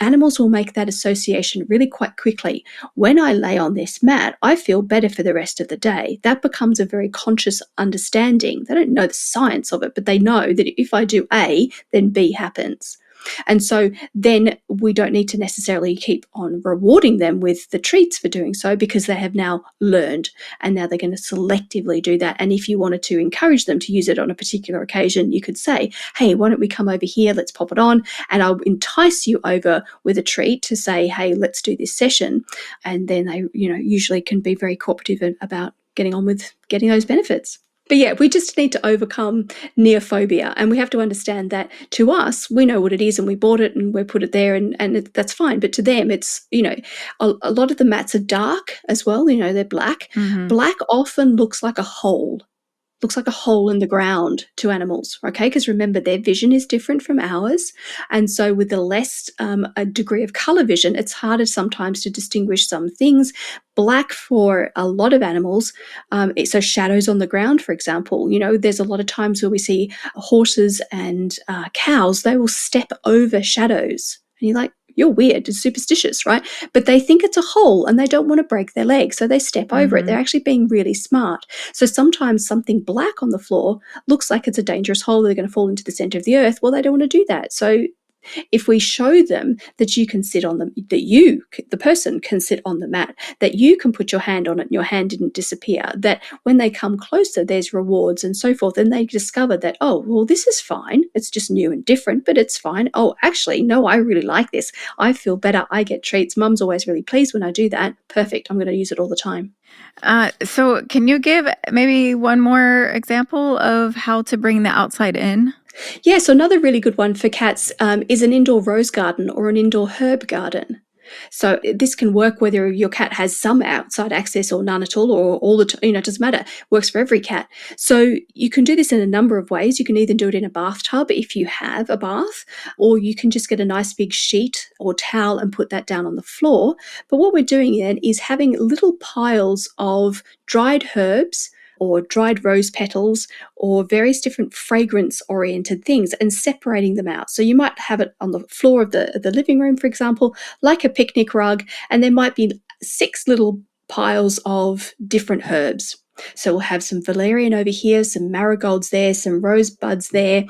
Animals will make that association really quite quickly. When I lay on this mat, I feel better for the rest of the day. That becomes a very conscious understanding. They don't know the science of it, but they know that if I do A, then B happens. And so then we don't need to necessarily keep on rewarding them with the treats for doing so, because they have now learned, and now they're going to selectively do that. And if you wanted to encourage them to use it on a particular occasion, you could say, hey, why don't we come over here? Let's pop it on. And I'll entice you over with a treat to say, hey, let's do this session. And then they, usually can be very cooperative about getting on with getting those benefits. But yeah, we just need to overcome neophobia, and we have to understand that to us, we know what it is and we bought it and we put it there, and that's fine. But to them, it's, a lot of the mats are dark as well, they're black. Mm-hmm. Black often looks like a hole. In the ground to animals, okay? Because remember, their vision is different from ours. And so with the less a degree of colour vision, it's harder sometimes to distinguish some things. Black for a lot of animals, so shadows on the ground, for example, there's a lot of times where we see horses and cows, they will step over shadows. And you're like, you're weird, it's superstitious, right? But they think it's a hole and they don't want to break their leg, so they step over it. They're actually being really smart. So sometimes something black on the floor looks like it's a dangerous hole, they're going to fall into the center of the earth. Well, they don't want to do that. So if we show them that you can sit on them, the person can sit on the mat, that you can put your hand on it and your hand didn't disappear, that when they come closer, there's rewards and so forth, and they discover that, oh, well, this is fine. It's just new and different, but it's fine. Oh, actually, no, I really like this. I feel better. I get treats. Mum's always really pleased when I do that. Perfect. I'm going to use it all the time. So can you give maybe one more example of how to bring the outside in? Yeah, so another really good one for cats is an indoor rose garden or an indoor herb garden. So this can work whether your cat has some outside access or none at all, or all the time, it doesn't matter. Works for every cat. So you can do this in a number of ways. You can either do it in a bathtub if you have a bath, or you can just get a nice big sheet or towel and put that down on the floor. But what we're doing then is having little piles of dried herbs or dried rose petals or various different fragrance-oriented things and separating them out. So you might have it on the floor of the living room, for example, like a picnic rug, and there might be 6 little piles of different herbs. So we'll have some valerian over here, some marigolds there, some rosebuds there,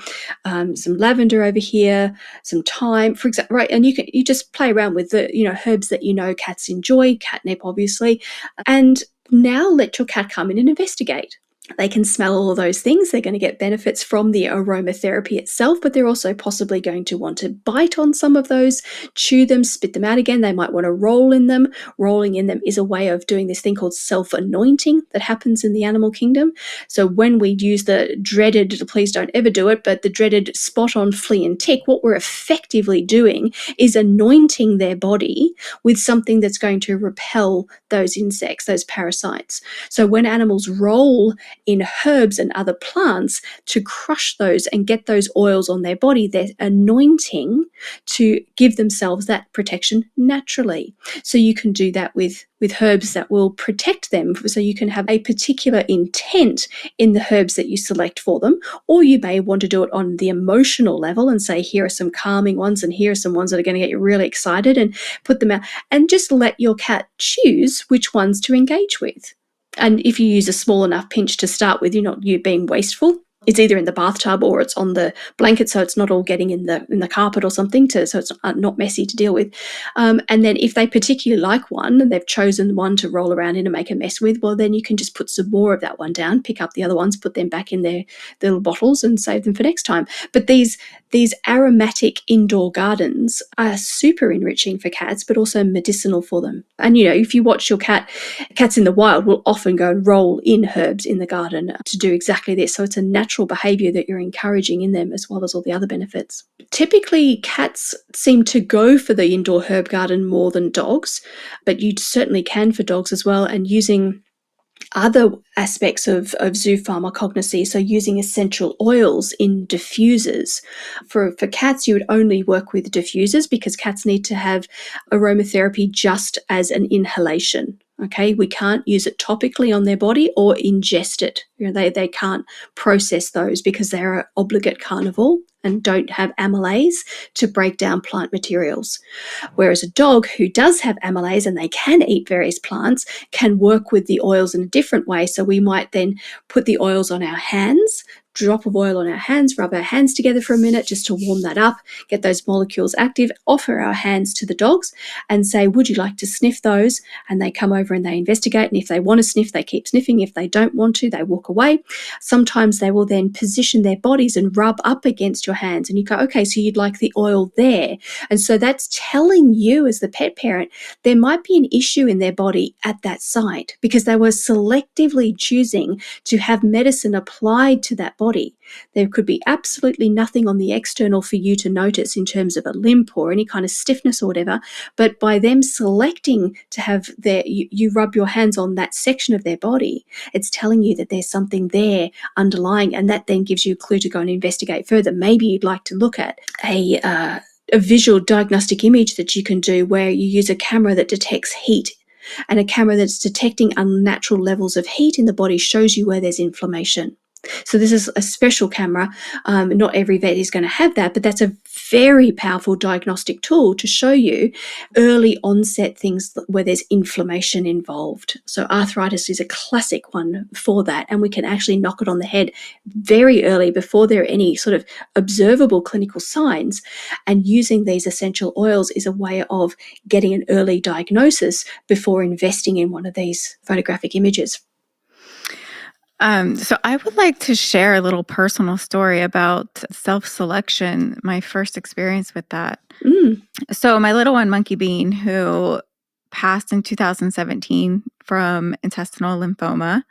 some lavender over here, some thyme, for example, right? And you just play around with the herbs that cats enjoy, catnip obviously, and now let your cat come in and investigate. They can smell all of those things. They're going to get benefits from the aromatherapy itself, but they're also possibly going to want to bite on some of those, chew them, spit them out again. They might want to roll in them. Rolling in them is a way of doing this thing called self-anointing that happens in the animal kingdom. So when we use the dreaded, please don't ever do it, but the dreaded spot-on flea and tick, what we're effectively doing is anointing their body with something that's going to repel those insects, those parasites. So when animals roll in herbs and other plants to crush those and get those oils on their body, they're anointing to give themselves that protection naturally. So you can do that with herbs that will protect them. So you can have a particular intent in the herbs that you select for them, or you may want to do it on the emotional level and say, here are some calming ones and here are some ones that are going to get you really excited, and put them out and just let your cat choose which ones to engage with. And if you use a small enough pinch to start with, you're not being wasteful. It's either in the bathtub or it's on the blanket, so it's not all getting in the carpet or something, so it's not messy to deal with. And then if they particularly like one and they've chosen one to roll around in and make a mess with, well, then you can just put some more of that one down, pick up the other ones, put them back in their little bottles and save them for next time. But these aromatic indoor gardens are super enriching for cats, but also medicinal for them. And, if you watch your cats in the wild will often go and roll in herbs in the garden to do exactly this. So it's a natural behavior that you're encouraging in them, as well as all the other benefits. Typically, cats seem to go for the indoor herb garden more than dogs, but you certainly can for dogs as well. And using other aspects of zoopharmacognosy, so using essential oils in diffusers. For cats, you would only work with diffusers because cats need to have aromatherapy just as an inhalation. Okay, we can't use it topically on their body or ingest it. They can't process those because they're an obligate carnivore and don't have amylase to break down plant materials. Whereas a dog who does have amylase and they can eat various plants can work with the oils in a different way. So we might then put the oils on our hands, drop of oil on our hands, rub our hands together for a minute just to warm that up, get those molecules active, offer our hands to the dogs and say, would you like to sniff those? And they come over and they investigate. And if they want to sniff, they keep sniffing. If they don't want to, they walk away. Sometimes they will then position their bodies and rub up against your hands. And you go, okay, so you'd like the oil there. And so that's telling you as the pet parent, there might be an issue in their body at that site because they were selectively choosing to have medicine applied to that body. There could be absolutely nothing on the external for you to notice in terms of a limp or any kind of stiffness or whatever, but by them selecting to have you rub your hands on that section of their body, it's telling you that there's something there underlying, and that then gives you a clue to go and investigate further. Maybe you'd like to look at a visual diagnostic image that you can do where you use a camera that detects heat, and a camera that's detecting unnatural levels of heat in the body shows you where there's inflammation. So this is a special camera. Not every vet is going to have that, but that's a very powerful diagnostic tool to show you early onset things where there's inflammation involved. So arthritis is a classic one for that, and we can actually knock it on the head very early before there are any sort of observable clinical signs. And using these essential oils is a way of getting an early diagnosis before investing in one of these photographic images. So I would like to share a little personal story about self-selection, my first experience with that. So my little one, Monkey Bean, who passed in 2017 from intestinal lymphoma.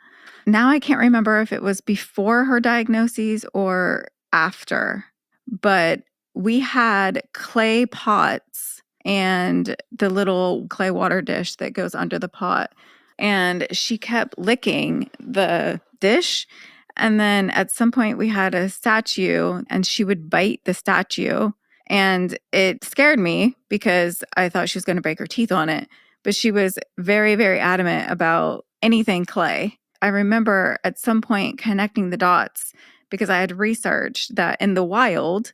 Now I can't remember if it was before her diagnosis or after, but we had clay pots and the little clay water dish that goes under the pot. And she kept licking the dish. And then at some point we had a statue and she would bite the statue. And it scared me because I thought she was going to break her teeth on it. But she was very, very adamant about anything clay. I remember at some point connecting the dots because I had researched that in the wild,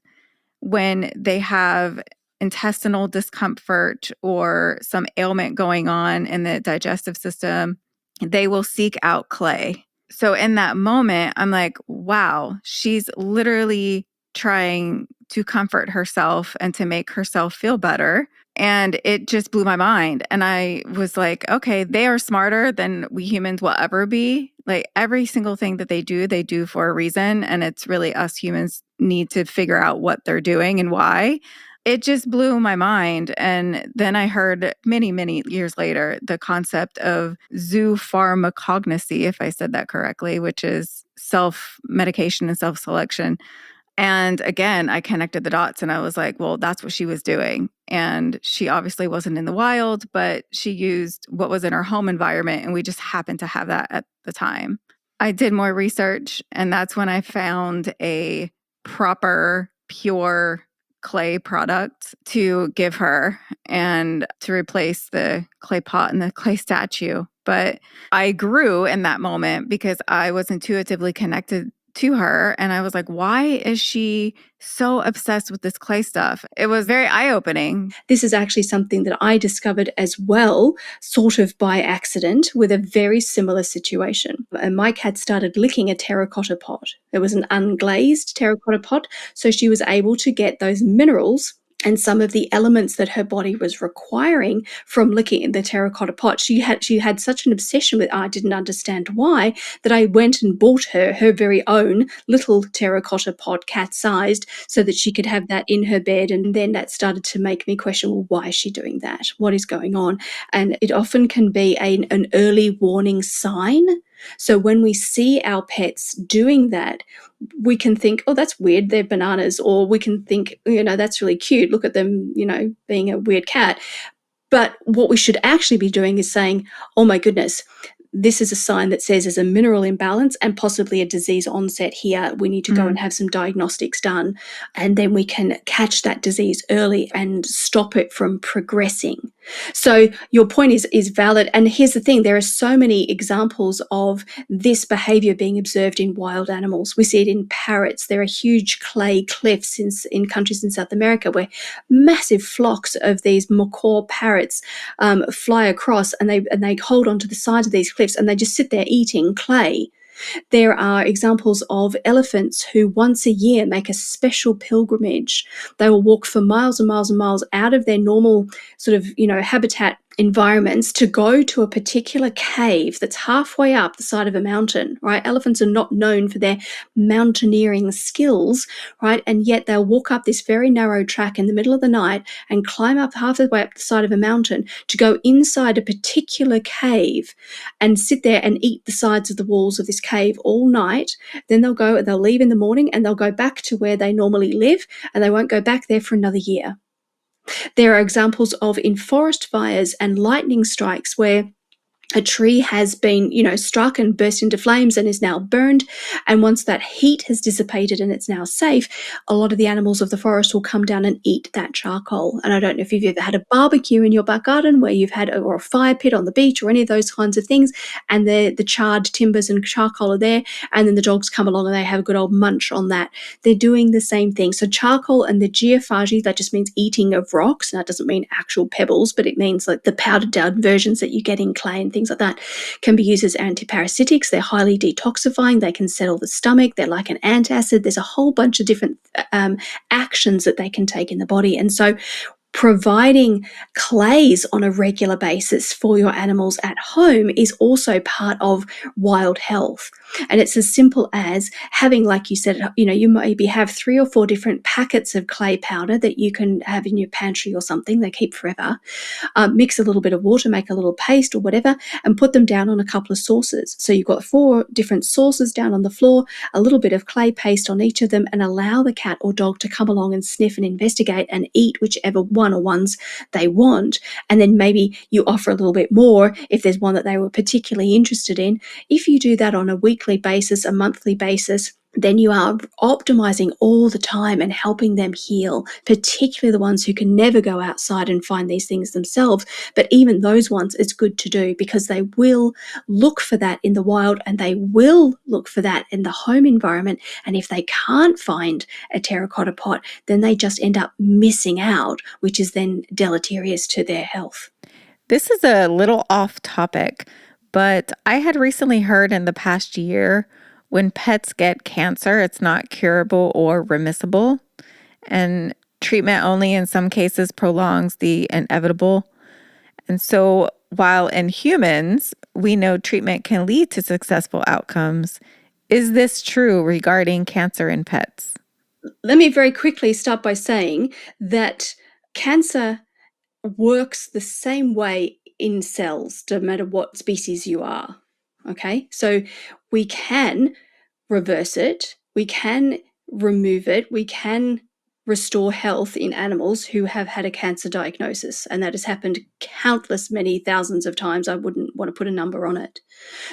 when they have intestinal discomfort or some ailment going on in the digestive system, they will seek out clay. So in that moment, I'm like, wow, she's literally trying to comfort herself and to make herself feel better. And it just blew my mind. And I was like, okay, they are smarter than we humans will ever be. Like every single thing that they do for a reason. And it's really us humans need to figure out what they're doing and why. It just blew my mind. And then I heard many, many years later, the concept of zoopharmacognosy, if I said that correctly, which is self-medication and self-selection. And again, I connected the dots and I was like, well, that's what she was doing. And she obviously wasn't in the wild, but she used what was in her home environment. And we just happened to have that at the time. I did more research, and that's when I found a proper, pure clay product to give her and to replace the clay pot and the clay statue. But I grew in that moment because I was intuitively connected to her. And I was like, why is she so obsessed with this clay stuff? It was very eye-opening. This is actually something that I discovered as well, sort of by accident, with a very similar situation. And my cat started licking a terracotta pot. It was an unglazed terracotta pot, so she was able to get those minerals and some of the elements that her body was requiring from licking in the terracotta pot. She had such an obsession with it, I didn't understand why, that I went and bought her very own little terracotta pot, cat-sized, so that she could have that in her bed. And then that started to make me question, well, why is she doing that? What is going on? And it often can be an early warning sign. So when we see our pets doing that, we can think, oh, that's weird, they're bananas. Or we can think, that's really cute. Look at them, being a weird cat. But what we should actually be doing is saying, oh my goodness, this is a sign that says there's a mineral imbalance and possibly a disease onset here. We need to go and have some diagnostics done, and then we can catch that disease early and stop it from progressing. So your point is valid. And here's the thing, there are so many examples of this behavior being observed in wild animals. We see it in parrots. There are huge clay cliffs in countries in South America where massive flocks of these macaw parrots fly across, and they hold onto the sides of these cliffs, and they just sit there eating clay. There are examples of elephants who once a year make a special pilgrimage. They will walk for miles and miles and miles out of their normal sort of, habitat environments to go to a particular cave that's halfway up the side of a mountain, right? Elephants are not known for their mountaineering skills, right? And yet they'll walk up this very narrow track in the middle of the night and climb up half the way up the side of a mountain to go inside a particular cave and sit there and eat the sides of the walls of this cave all night. Then they'll leave in the morning and they'll go back to where they normally live, and they won't go back there for another year. There are examples of in forest fires and lightning strikes where a tree has been, struck and burst into flames and is now burned. And once that heat has dissipated and it's now safe, a lot of the animals of the forest will come down and eat that charcoal. And I don't know if you've ever had a barbecue in your back garden where you've had, or a fire pit on the beach or any of those kinds of things, and the charred timbers and charcoal are there, and then the dogs come along and they have a good old munch on that. They're doing the same thing. So charcoal and the geophagy, that just means eating of rocks. And that doesn't mean actual pebbles, but it means like the powdered down versions that you get in clay and things like that, can be used as antiparasitics. They're highly detoxifying. They can settle the stomach. They're like an antacid. There's a whole bunch of different actions that they can take in the body. And so providing clays on a regular basis for your animals at home is also part of wild health. And it's as simple as having, like you said, you maybe have 3 or 4 different packets of clay powder that you can have in your pantry or something. They keep forever. Mix a little bit of water, make a little paste or whatever, and put them down on a couple of saucers. So you've got 4 different saucers down on the floor, a little bit of clay paste on each of them, and allow the cat or dog to come along and sniff and investigate and eat whichever one or ones they want. And then maybe you offer a little bit more if there's one that they were particularly interested in. If you do that on a weekly basis, a monthly basis, then you are optimizing all the time and helping them heal, particularly the ones who can never go outside and find these things themselves. But even those ones, it's good to do because they will look for that in the wild, and they will look for that in the home environment. And if they can't find a terracotta pot, then they just end up missing out, which is then deleterious to their health. This is a little off topic, but I had recently heard in the past year, when pets get cancer, it's not curable or remissible, and treatment only in some cases prolongs the inevitable. And so while in humans, we know treatment can lead to successful outcomes, is this true regarding cancer in pets? Let me very quickly start by saying that cancer works the same way in cells, no matter what species you are. Okay, so we can reverse it, we can remove it, we can restore health in animals who have had a cancer diagnosis, and that has happened countless, many thousands of times. I wouldn't want to put a number on it.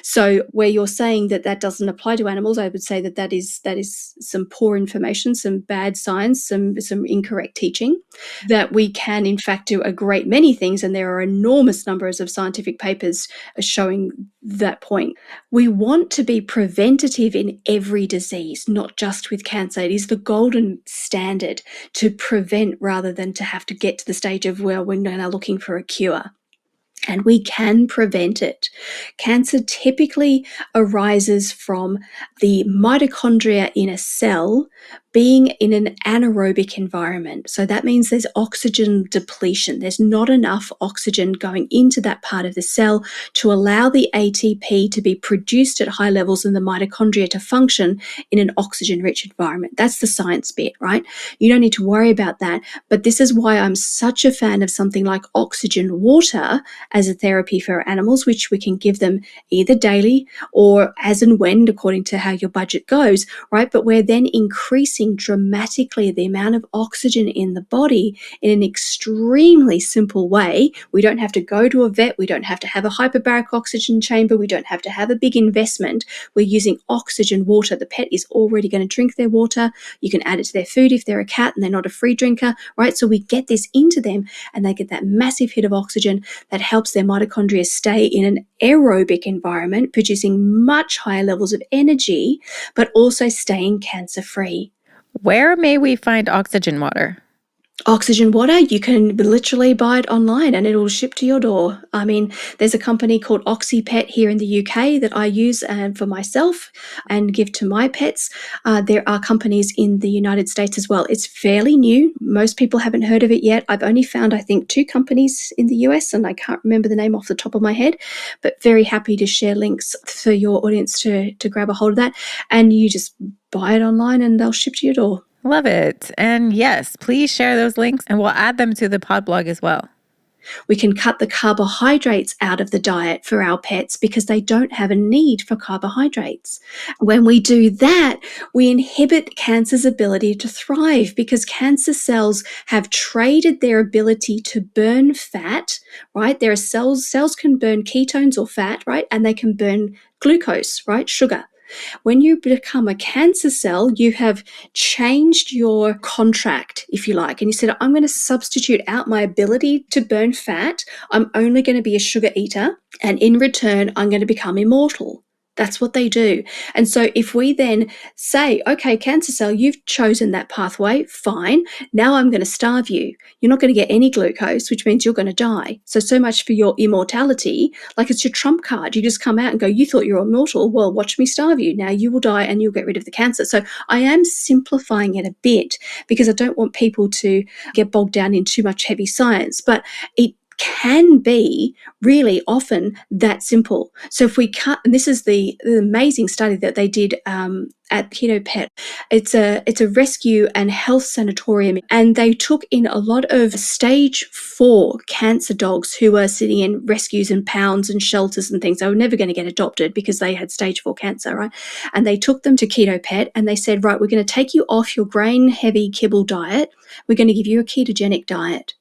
So where you're saying that that doesn't apply to animals, I would say that that is some poor information, some bad science, some incorrect teaching, that we can in fact do a great many things, and there are enormous numbers of scientific papers showing that point. We want to be preventative in every disease, not just with cancer. It is the golden standard to prevent rather than to have to get to the stage of where we're now looking for a cure. And we can prevent it. Cancer typically arises from the mitochondria in a cell being in an anaerobic environment. So that means there's oxygen depletion. There's not enough oxygen going into that part of the cell to allow the ATP to be produced at high levels in the mitochondria to function in an oxygen-rich environment. That's the science bit, right? You don't need to worry about that. But this is why I'm such a fan of something like oxygen water as a therapy for animals, which we can give them either daily or as and when, according to how your budget goes, right? But we're then increasing increasing dramatically the amount of oxygen in the body in an extremely simple way. We don't have to go to a vet. We don't have to have a hyperbaric oxygen chamber. We don't have to have a big investment. We're using oxygen water. The pet is already going to drink their water. You can add it to their food if they're a cat and they're not a free drinker, right? So we get this into them and they get that massive hit of oxygen that helps their mitochondria stay in an aerobic environment, producing much higher levels of energy, but also staying cancer-free. Where may we find oxygen water? Oxygen water, you can literally buy it online and it will ship to your door. I mean, there's a company called OxyPet here in the UK that I use for myself and give to my pets. There are companies in the United States as well. It's fairly new. Most people haven't heard of it yet. I've only found, I think, 2 companies in the US, and I can't remember the name off the top of my head, but very happy to share links for your audience to grab a hold of that. And you just buy it online and they'll ship to your door. Love it. And yes, please share those links and we'll add them to the pod blog as well. We can cut the carbohydrates out of the diet for our pets because they don't have a need for carbohydrates. When we do that, we inhibit cancer's ability to thrive because cancer cells have traded their ability to burn fat, right? There are cells can burn ketones or fat, right? And they can burn glucose, right? Sugar. When you become a cancer cell, you have changed your contract, if you like, and you said, I'm going to substitute out my ability to burn fat. I'm only going to be a sugar eater, and in return, I'm going to become immortal. That's what they do. And so if we then say, okay, cancer cell, you've chosen that pathway, fine. Now I'm going to starve you. You're not going to get any glucose, which means you're going to die. So much for your immortality. Like it's your trump card. You just come out and go, you thought you were immortal. Well, watch me starve you. Now you will die and you'll get rid of the cancer. So I am simplifying it a bit because I don't want people to get bogged down in too much heavy science, but it can be really often that simple. So if we cut, and this is the amazing study that they did at Keto Pet. It's a rescue and health sanatorium, and they took in a lot of stage 4 cancer dogs who were sitting in rescues and pounds and shelters and things. They were never going to get adopted because they had stage 4 cancer, right? And they took them to Keto Pet and they said, right, we're going to take you off your grain-heavy kibble diet. We're going to give you a ketogenic diet.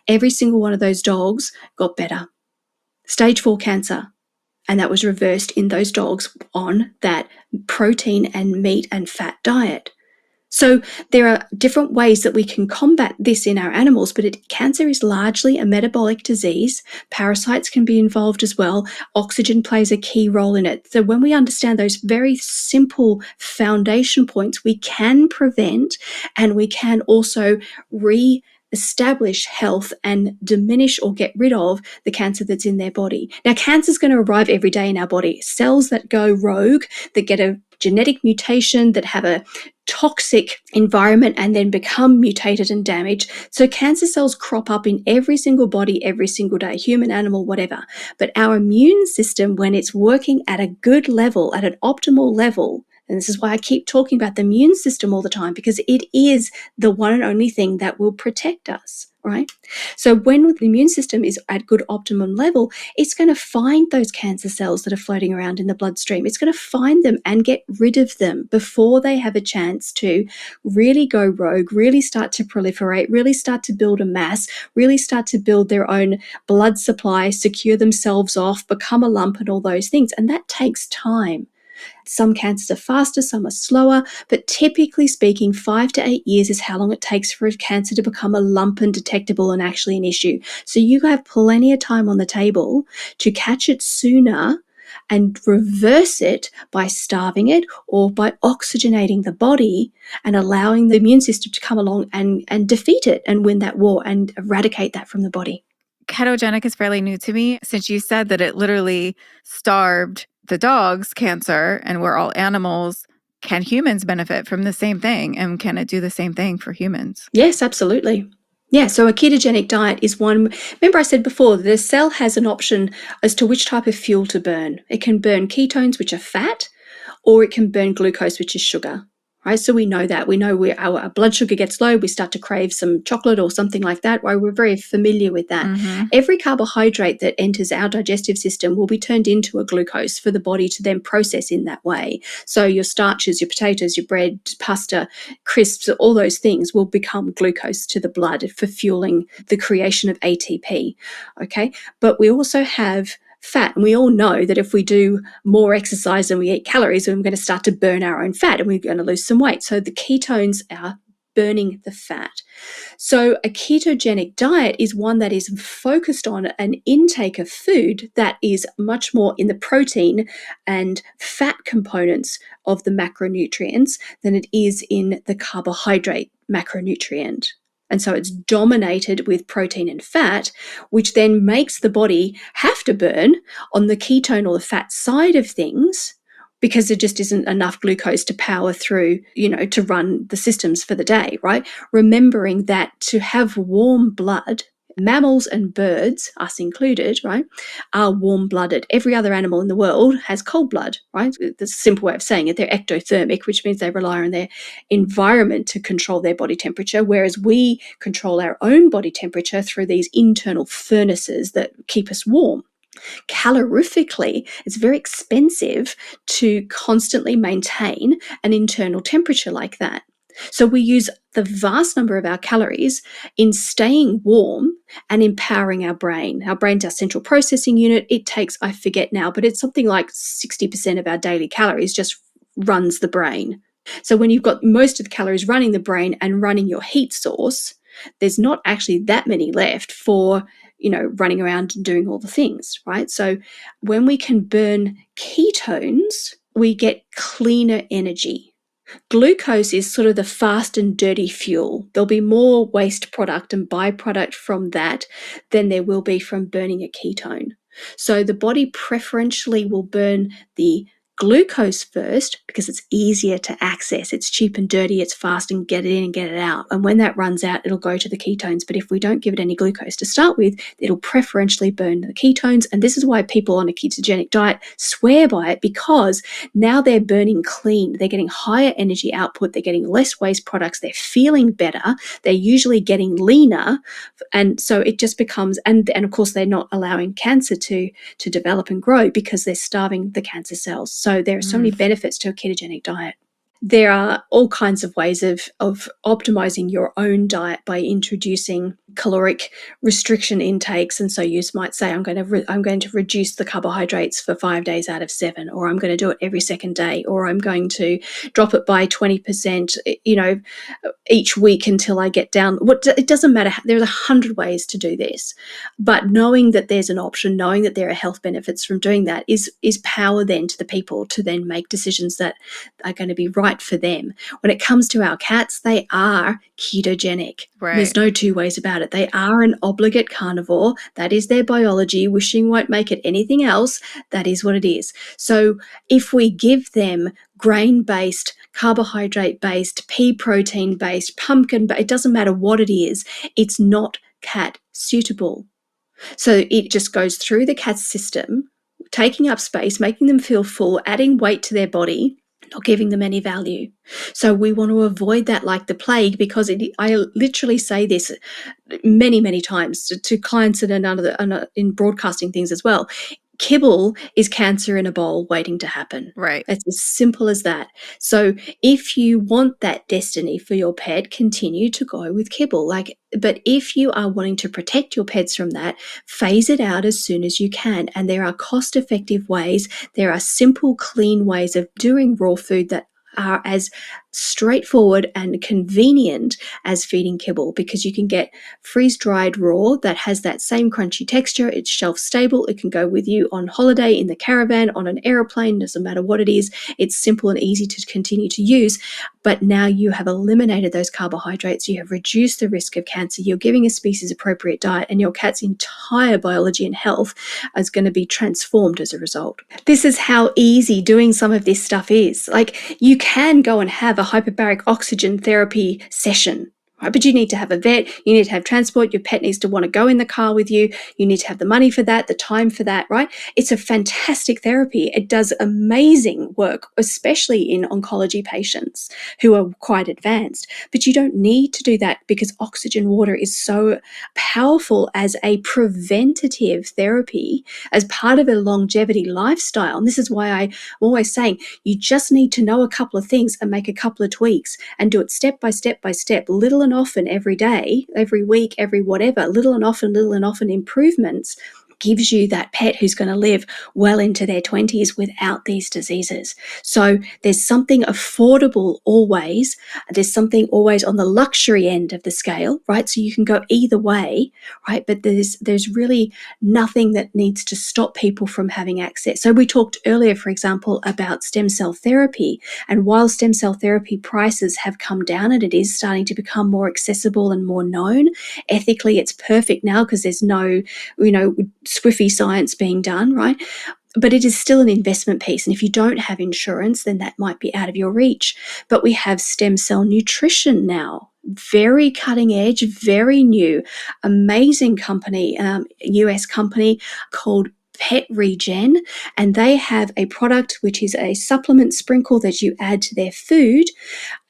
Every single one of those dogs got better. Stage 4 cancer. And that was reversed in those dogs on that protein and meat and fat diet. So there are different ways that we can combat this in our animals, but cancer is largely a metabolic disease. Parasites can be involved as well. Oxygen plays a key role in it. So when we understand those very simple foundation points, we can prevent and we can also establish health and diminish or get rid of the cancer that's in their body. Now, cancer is going to arrive every day in our body. Cells that go rogue, that get a genetic mutation, that have a toxic environment and then become mutated and damaged. So cancer cells crop up in every single body, every single day, human, animal, whatever. But our immune system, when it's working at a good level, at an optimal level, and this is why I keep talking about the immune system all the time, because it is the one and only thing that will protect us, right? So when the immune system is at good optimum level, it's going to find those cancer cells that are floating around in the bloodstream. It's going to find them and get rid of them before they have a chance to really go rogue, really start to proliferate, really start to build a mass, really start to build their own blood supply, secure themselves off, become a lump and all those things. And that takes time. Some cancers are faster, some are slower, but typically speaking, 5 to 8 years is how long it takes for a cancer to become a lump and detectable and actually an issue. So you have plenty of time on the table to catch it sooner and reverse it by starving it or by oxygenating the body and allowing the immune system to come along and defeat it and win that war and eradicate that from the body. Ketogenic is fairly new to me since you said that it literally starved the dogs cancer and we're all animals. Can humans benefit from the same thing? And can it do the same thing for humans? Yes, absolutely. Yeah, so a ketogenic diet is one. Remember I said before, the cell has an option as to which type of fuel to burn. It can burn ketones, which are fat, or it can burn glucose, which is sugar. right? So we know that. We know our blood sugar gets low, we start to crave some chocolate or something like that, right? We're very familiar with that. Every carbohydrate that enters our digestive system will be turned into a glucose for the body to then process in that way. So your starches, your potatoes, your bread, pasta, crisps, all those things will become glucose to the blood for fueling the creation of ATP, okay? But we also have fat. And we all know that if we do more exercise and we eat calories, we're going to start to burn our own fat and we're going to lose some weight. So the ketones are burning the fat. So a ketogenic diet is one that is focused on an intake of food that is much more in the protein and fat components of the macronutrients than it is in the carbohydrate macronutrient. And so it's dominated with protein and fat, which then makes the body have to burn on the ketone or the fat side of things because there just isn't enough glucose to power through, to run the systems for the day, right? Remembering that to have warm blood, mammals and birds, us included, right, are warm-blooded. Every other animal in the world has cold blood, right? That's a simple way of saying it. They're ectothermic, which means they rely on their environment to control their body temperature, whereas we control our own body temperature through these internal furnaces that keep us warm. Calorifically, it's very expensive to constantly maintain an internal temperature like that. So we use the vast number of our calories in staying warm and empowering our brain. Our brain's our central processing unit. It takes, I forget now, but it's something like 60% of our daily calories just runs the brain. So when you've got most of the calories running the brain and running your heat source, there's not actually that many left for running around and doing all the things, right? So when we can burn ketones, we get cleaner energy. Glucose is sort of the fast and dirty fuel. There'll be more waste product and byproduct from that than there will be from burning a ketone. So the body preferentially will burn the glucose first because it's easier to access. It's cheap and dirty, it's fast and get it in and get it out. And when that runs out, it'll go to the ketones. But if we don't give it any glucose to start with, it'll preferentially burn the ketones. And this is why people on a ketogenic diet swear by it, because now they're burning clean. They're getting higher energy output. They're getting less waste products. They're feeling better. They're usually getting leaner. And so it just becomes, and of course, they're not allowing cancer to develop and grow because they're starving the cancer cells. So there are so many benefits to a ketogenic diet. There are all kinds of ways of optimizing your own diet by introducing caloric restriction intakes. And so you might say, I'm going to reduce the carbohydrates for 5 days out of 7, or I'm going to do it every second day, or I'm going to drop it by 20%, each week until I get down. It doesn't matter. There's 100 ways to do this, but knowing that there's an option, knowing that there are health benefits from doing that is power then to the people to then make decisions that are going to be right for them. When it comes to our cats, they are ketogenic. Right. There's no two ways about it. They are an obligate carnivore. That is their biology. Wishing won't make it anything else. That is what it is. So if we give them grain-based, carbohydrate-based, pea protein-based, pumpkin-based, it doesn't matter what it is, it's not cat suitable. So it just goes through the cat's system, taking up space, making them feel full, adding weight to their body, not giving them any value. So we want to avoid that like the plague, because I literally say this many, many times to clients and in broadcasting things as well. Kibble is cancer in a bowl waiting to happen. Right. It's as simple as that. So if you want that destiny for your pet, continue to go with kibble. But if you are wanting to protect your pets from that, phase it out as soon as you can. And there are cost-effective ways. There are simple, clean ways of doing raw food that are as straightforward and convenient as feeding kibble, because you can get freeze-dried raw that has that same crunchy texture. It's shelf-stable. It can go with you on holiday, in the caravan, on an airplane, doesn't matter what it is. It's simple and easy to continue to use. But now you have eliminated those carbohydrates. You have reduced the risk of cancer. You're giving a species-appropriate diet, and your cat's entire biology and health is going to be transformed as a result. This is how easy doing some of this stuff is. You can go and have a hyperbaric oxygen therapy session, right? But you need to have a vet, you need to have transport, your pet needs to want to go in the car with you, you need to have the money for that, the time for that, right? It's a fantastic therapy. It does amazing work, especially in oncology patients who are quite advanced. But you don't need to do that because oxygen water is so powerful as a preventative therapy, as part of a longevity lifestyle. And this is why I'm always saying you just need to know a couple of things and make a couple of tweaks and do it step by step by step, little and often every day, every week, every whatever, little and often improvements gives you that pet who's going to live well into their 20s without these diseases. So there's something affordable always. There's something always on the luxury end of the scale, right? So you can go either way, right? But there's really nothing that needs to stop people from having access. So we talked earlier, for example, about stem cell therapy. And while stem cell therapy prices have come down and it is starting to become more accessible and more known, ethically it's perfect now because there's no, squiffy science being done, right? But it is still an investment piece. And if you don't have insurance, then that might be out of your reach. But we have stem cell nutrition now. Very cutting edge, very new, amazing company, US company called Pet Regen, and they have a product which is a supplement sprinkle that you add to their food.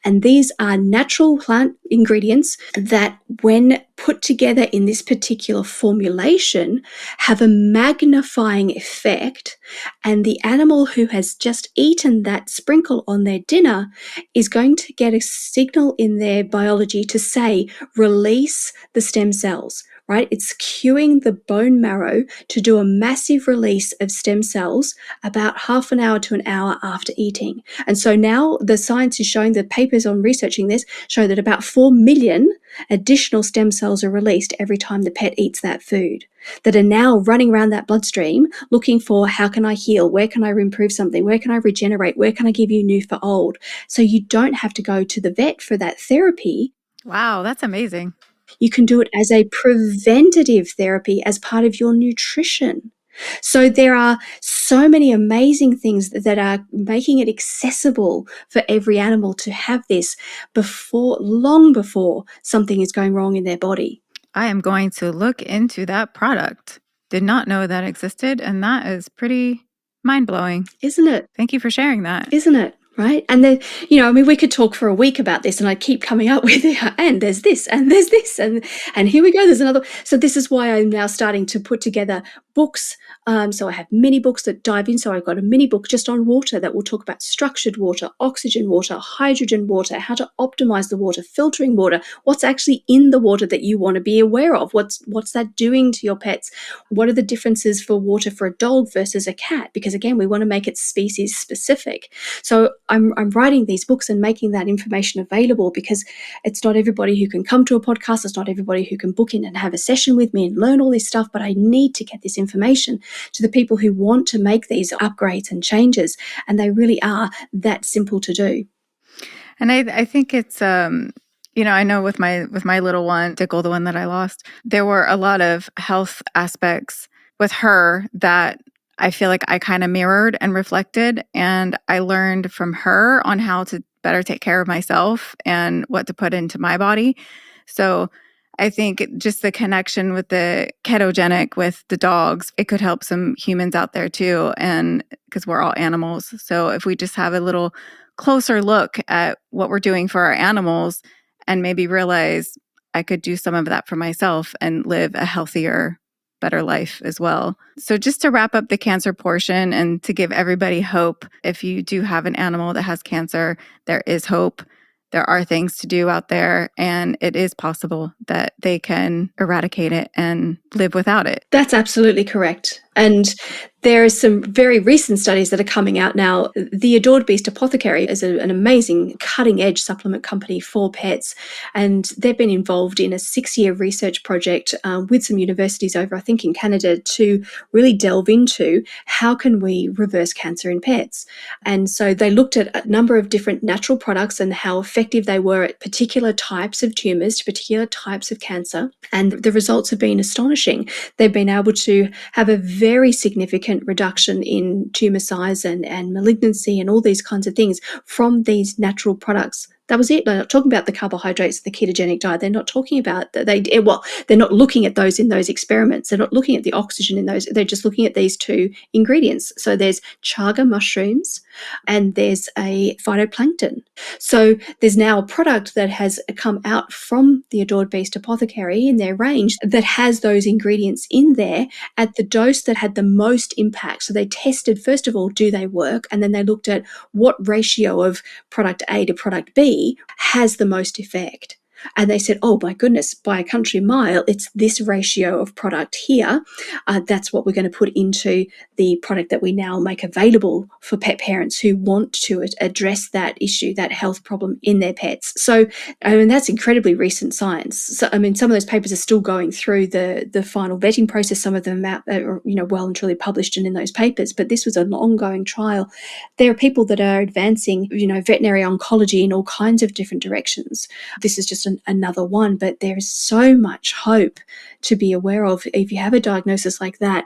And these are natural plant ingredients that, when put together in this particular formulation, have a magnifying effect. And the animal who has just eaten that sprinkle on their dinner is going to get a signal in their biology to say, release the stem cells. Right? It's cueing the bone marrow to do a massive release of stem cells about half an hour to an hour after eating. And so now the science is showing, the papers on researching this show that about 4 million additional stem cells are released every time the pet eats that food, that are now running around that bloodstream looking for, how can I heal? Where can I improve something? Where can I regenerate? Where can I give you new for old? So you don't have to go to the vet for that therapy. Wow, that's amazing. You can do it as a preventative therapy as part of your nutrition. So there are so many amazing things that are making it accessible for every animal to have this long before something is going wrong in their body. I am going to look into that product. Did not know that existed, and that is pretty mind-blowing. Isn't it? Thank you for sharing that. Isn't it? Right? And then, we could talk for a week about this and I'd keep coming up with it. And there's this, and there's this, and here we go. There's another. So this is why I'm now starting to put together books. So I have mini books that dive in. So I've got a mini book just on water that will talk about structured water, oxygen water, hydrogen water, how to optimize the water, filtering water, what's actually in the water that you want to be aware of. What's that doing to your pets? What are the differences for water for a dog versus a cat? Because again, we want to make it species specific. So I'm writing these books and making that information available because it's not everybody who can come to a podcast. It's not everybody who can book in and have a session with me and learn all this stuff. But I need to get this information to the people who want to make these upgrades and changes. And they really are that simple to do. And I think it's, I know with my little one, Dickel, the one that I lost, there were a lot of health aspects with her that I feel like I kind of mirrored and reflected, and I learned from her on how to better take care of myself and what to put into my body. So I think just the connection with the ketogenic with the dogs, it could help some humans out there too, and because we're all animals. So if we just have a little closer look at what we're doing for our animals and maybe realize I could do some of that for myself and live a healthier, better life as well. So just to wrap up the cancer portion and to give everybody hope, if you do have an animal that has cancer, there is hope. There are things to do out there, and it is possible that they can eradicate it and live without it. That's absolutely correct. And there are some very recent studies that are coming out now. The Adored Beast Apothecary is an amazing cutting-edge supplement company for pets, and they've been involved in a 6-year research project with some universities over, I think, in Canada to really delve into how can we reverse cancer in pets. And so they looked at a number of different natural products and how effective they were at particular types of tumours, particular types of cancer, and the results have been astonishing. They've been able to have a very significant reduction in tumour size and malignancy and all these kinds of things from these natural products That was it. They're not talking about the carbohydrates, the ketogenic diet. They're not talking about that. They're not looking at those in those experiments. They're not looking at the oxygen in those. They're just looking at these two ingredients. So there's chaga mushrooms and there's a phytoplankton. So there's now a product that has come out from the Adored Beast Apothecary in their range that has those ingredients in there at the dose that had the most impact. So they tested, first of all, do they work? And then they looked at what ratio of product A to product B has the most effect. And they said, oh my goodness, by a country mile, it's this ratio of product here. That's what we're going to put into the product that we now make available for pet parents who want to address that issue, that health problem in their pets. So, I mean, that's incredibly recent science. So, I mean, some of those papers are still going through the final vetting process. Some of them are, well and truly published in those papers, but this was an ongoing trial. There are people that are advancing, veterinary oncology in all kinds of different directions. This is just another one, but there is so much hope to be aware of if you have a diagnosis like that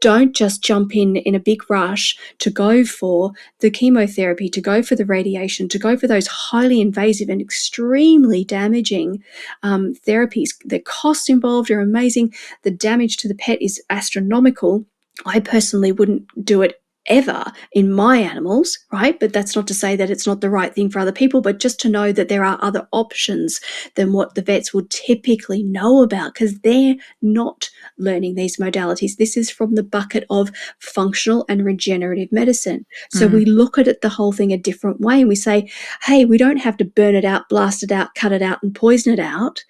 don't just jump in a big rush to go for the chemotherapy, to go for the radiation, to go for those highly invasive and extremely damaging therapies. The costs involved are amazing. The damage to the pet is astronomical. I personally wouldn't do it ever in my animals, right? But that's not to say that it's not the right thing for other people, but just to know that there are other options than what the vets would typically know about, because they're not learning these modalities. This is from the bucket of functional and regenerative medicine. So we look at it, the whole thing, a different way, and we say, hey, we don't have to burn it out, blast it out, cut it out, and poison it out.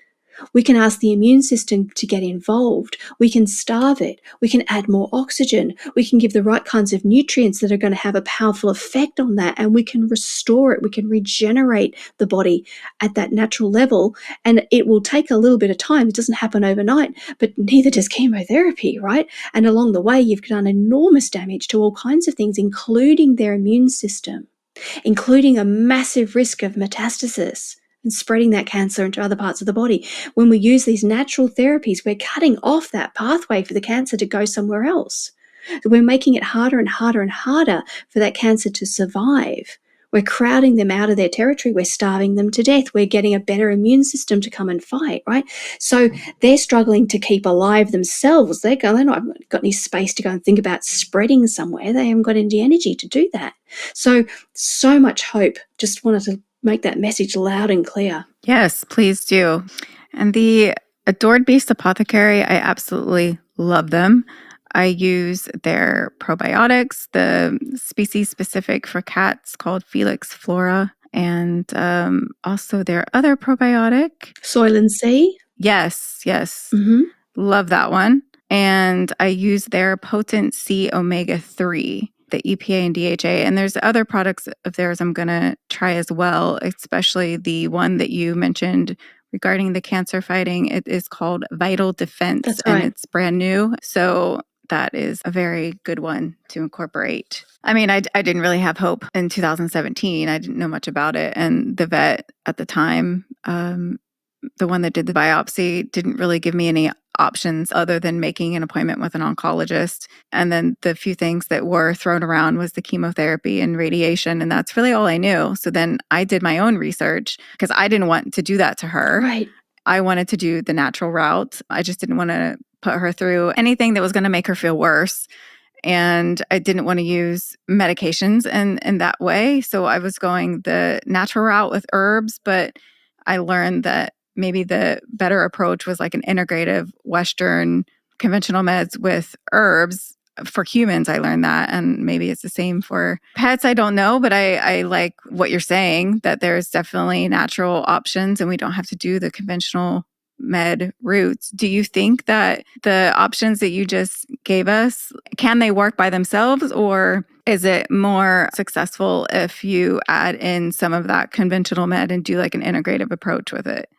We can ask the immune system to get involved. We can starve it. We can add more oxygen. We can give the right kinds of nutrients that are going to have a powerful effect on that, and we can restore it. We can regenerate the body at that natural level, and it will take a little bit of time. It doesn't happen overnight, but neither does chemotherapy, right? And along the way, you've done enormous damage to all kinds of things, including their immune system, including a massive risk of metastasis and spreading that cancer into other parts of the body. When we use these natural therapies, we're cutting off that pathway for the cancer to go somewhere else. We're making it harder and harder and harder for that cancer to survive. We're crowding them out of their territory. We're starving them to death. We're getting a better immune system to come and fight, right? So they're struggling to keep alive themselves. They're not got any space to go and think about spreading somewhere. They haven't got any energy to do that. So much hope. Just wanted to make that message loud and clear. Yes, please do. And the Adored Beast Apothecary, I absolutely love them. I use their probiotics, the species specific for cats called Felix Flora, and also their other probiotic. Soil and Sea? Yes. Mm-hmm. Love that one. And I use their Potent C Omega-3, the EPA and DHA. And there's other products of theirs I'm going to try as well, especially the one that you mentioned regarding the cancer fighting. It is called Vital Defense. That's right. And it's brand new. So that is a very good one to incorporate. I mean, I didn't really have hope in 2017. I didn't know much about it. And the vet at the time, the one that did the biopsy, didn't really give me any options other than making an appointment with an oncologist. And then the few things that were thrown around was the chemotherapy and radiation. And that's really all I knew. So then I did my own research because I didn't want to do that to her. Right. I wanted to do the natural route. I just didn't want to put her through anything that was going to make her feel worse. And I didn't want to use medications in that way. So I was going the natural route with herbs, but I learned that maybe the better approach was like an integrative Western conventional meds with herbs. For humans, I learned that. And maybe it's the same for pets. I don't know, but I like what you're saying, that there's definitely natural options and we don't have to do the conventional med routes. Do you think that the options that you just gave us, can they work by themselves, or is it more successful if you add in some of that conventional med and do like an integrative approach with it?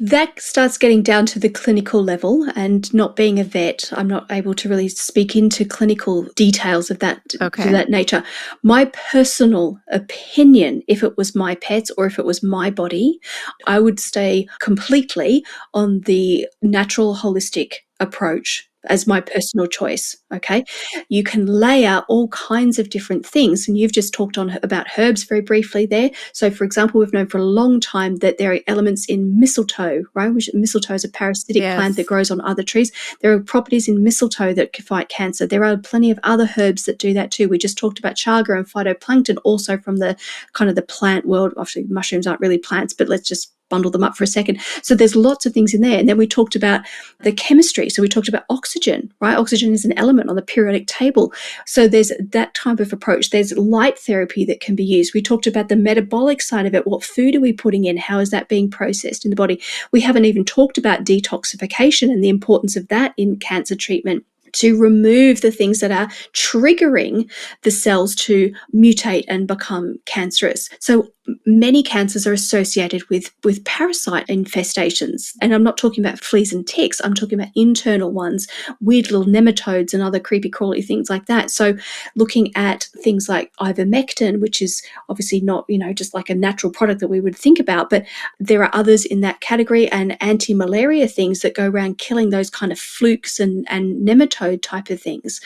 That starts getting down to the clinical level, and not being a vet, I'm not able to really speak into clinical details of that, Okay. to that nature. My personal opinion, if it was my pets or if it was my body, I would stay completely on the natural holistic approach as my personal choice, okay? You can layer all kinds of different things, and you've just talked on about herbs very briefly there. So, for example, we've known for a long time that there are elements in mistletoe, right? Which mistletoe is a parasitic plant that Yes. grows on other trees. There are properties in mistletoe that can fight cancer. There are plenty of other herbs that do that too. We just talked about chaga and phytoplankton, also from the kind of the plant world. Obviously, mushrooms aren't really plants, but let's just bundle them up for a second. So there's lots of things in there. And then we talked about the chemistry. So we talked about oxygen, right? Oxygen is an element on the periodic table. So there's that type of approach. There's light therapy that can be used. We talked about the metabolic side of it. What food are we putting in? How is that being processed in the body? We haven't even talked about detoxification and the importance of that in cancer treatment, to remove the things that are triggering the cells to mutate and become cancerous. So many cancers are associated with parasite infestations. And I'm not talking about fleas and ticks. I'm talking about internal ones, weird little nematodes and other creepy crawly things like that. So looking at things like ivermectin, which is obviously not, just like a natural product that we would think about, but there are others in that category, and anti-malaria things that go around killing those kind of flukes and nematode type of things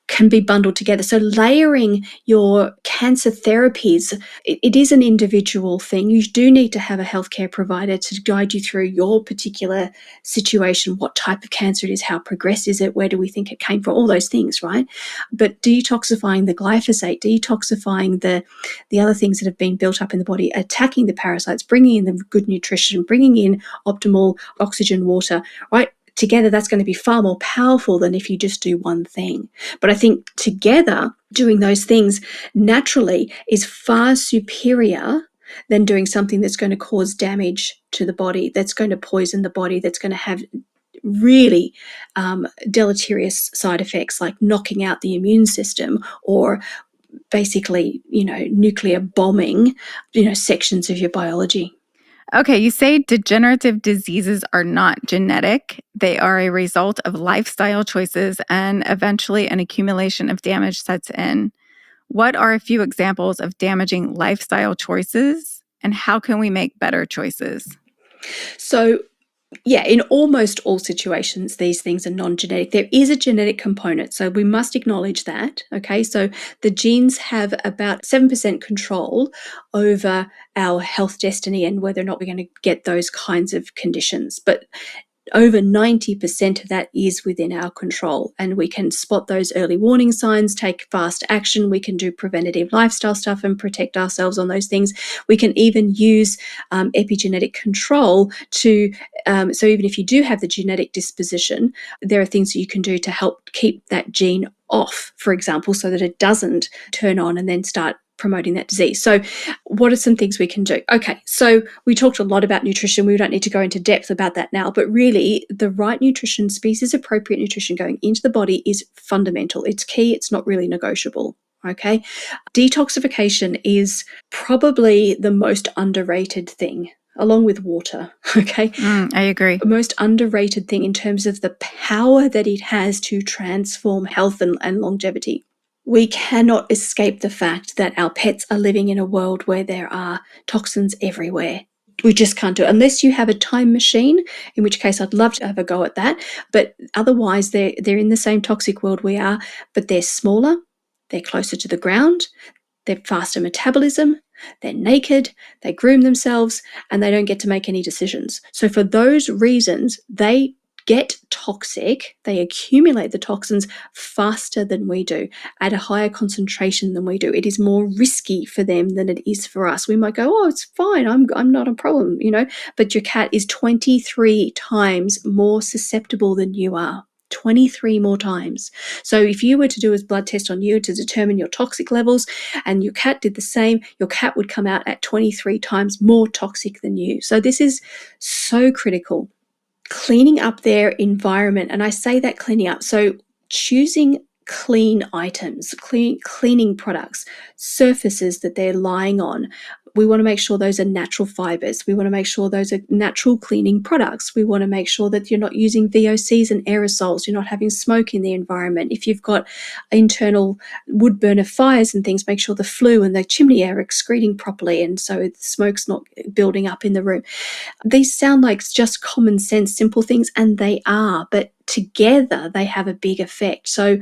can be bundled together. So layering your cancer therapies, it is an individual thing. You do need to have a healthcare provider to guide you through your particular situation, what type of cancer it is, how progressed is it, where do we think it came from, all those things, right? But detoxifying the glyphosate, detoxifying the other things that have been built up in the body, attacking the parasites, bringing in the good nutrition, bringing in optimal oxygen, water, right? Together, that's going to be far more powerful than if you just do one thing. But I think together, doing those things naturally is far superior than doing something that's going to cause damage to the body, that's going to poison the body, that's going to have really deleterious side effects like knocking out the immune system, or basically, nuclear bombing, sections of your biology. Okay, you say degenerative diseases are not genetic. They are a result of lifestyle choices, and eventually an accumulation of damage sets in. What are a few examples of damaging lifestyle choices, and how can we make better choices? So, yeah, in almost all situations, these things are non-genetic. There is a genetic component, so we must acknowledge that, okay? So the genes have about 7% control over our health destiny and whether or not we're going to get those kinds of conditions. But over 90% of that is within our control, and we can spot those early warning signs, take fast action. We can do preventative lifestyle stuff and protect ourselves on those things. We can even use epigenetic control to, so even if you do have the genetic disposition, there are things that you can do to help keep that gene off, for example, so that it doesn't turn on and then start promoting that disease. So what are some things we can do? Okay, so we talked a lot about nutrition. We don't need to go into depth about that now, but really the right nutrition, species appropriate nutrition going into the body is fundamental. It's key. It's not really negotiable. Okay. Detoxification is probably the most underrated thing, along with water. Okay. I agree. The most underrated thing in terms of the power that it has to transform health and longevity. We cannot escape the fact that our pets are living in a world where there are toxins everywhere. We just can't do it unless you have a time machine, in which case I'd love to have a go at that. But otherwise, they're in the same toxic world we are, but they're smaller, they're closer to the ground, they're faster metabolism, they're naked, they groom themselves, and they don't get to make any decisions. So for those reasons, they get toxic, they accumulate the toxins faster than we do, at a higher concentration than we do. It is more risky for them than it is for us. We might go, oh, it's fine, I'm not a problem, but your cat is 23 times more susceptible than you are. 23 more times. So if you were to do a blood test on you to determine your toxic levels and your cat did the same, your cat would come out at 23 times more toxic than you. So this is so critical. Cleaning up their environment, and I say that cleaning up, so choosing clean items, cleaning products, surfaces that they're lying on. We want to make sure those are natural fibers. We want to make sure those are natural cleaning products. We want to make sure that you're not using VOCs and aerosols. You're not having smoke in the environment. If you've got internal wood burner fires and things, make sure the flue and the chimney air are excreting properly, and so the smoke's not building up in the room. These sound like just common sense, simple things, and they are, but together they have a big effect. So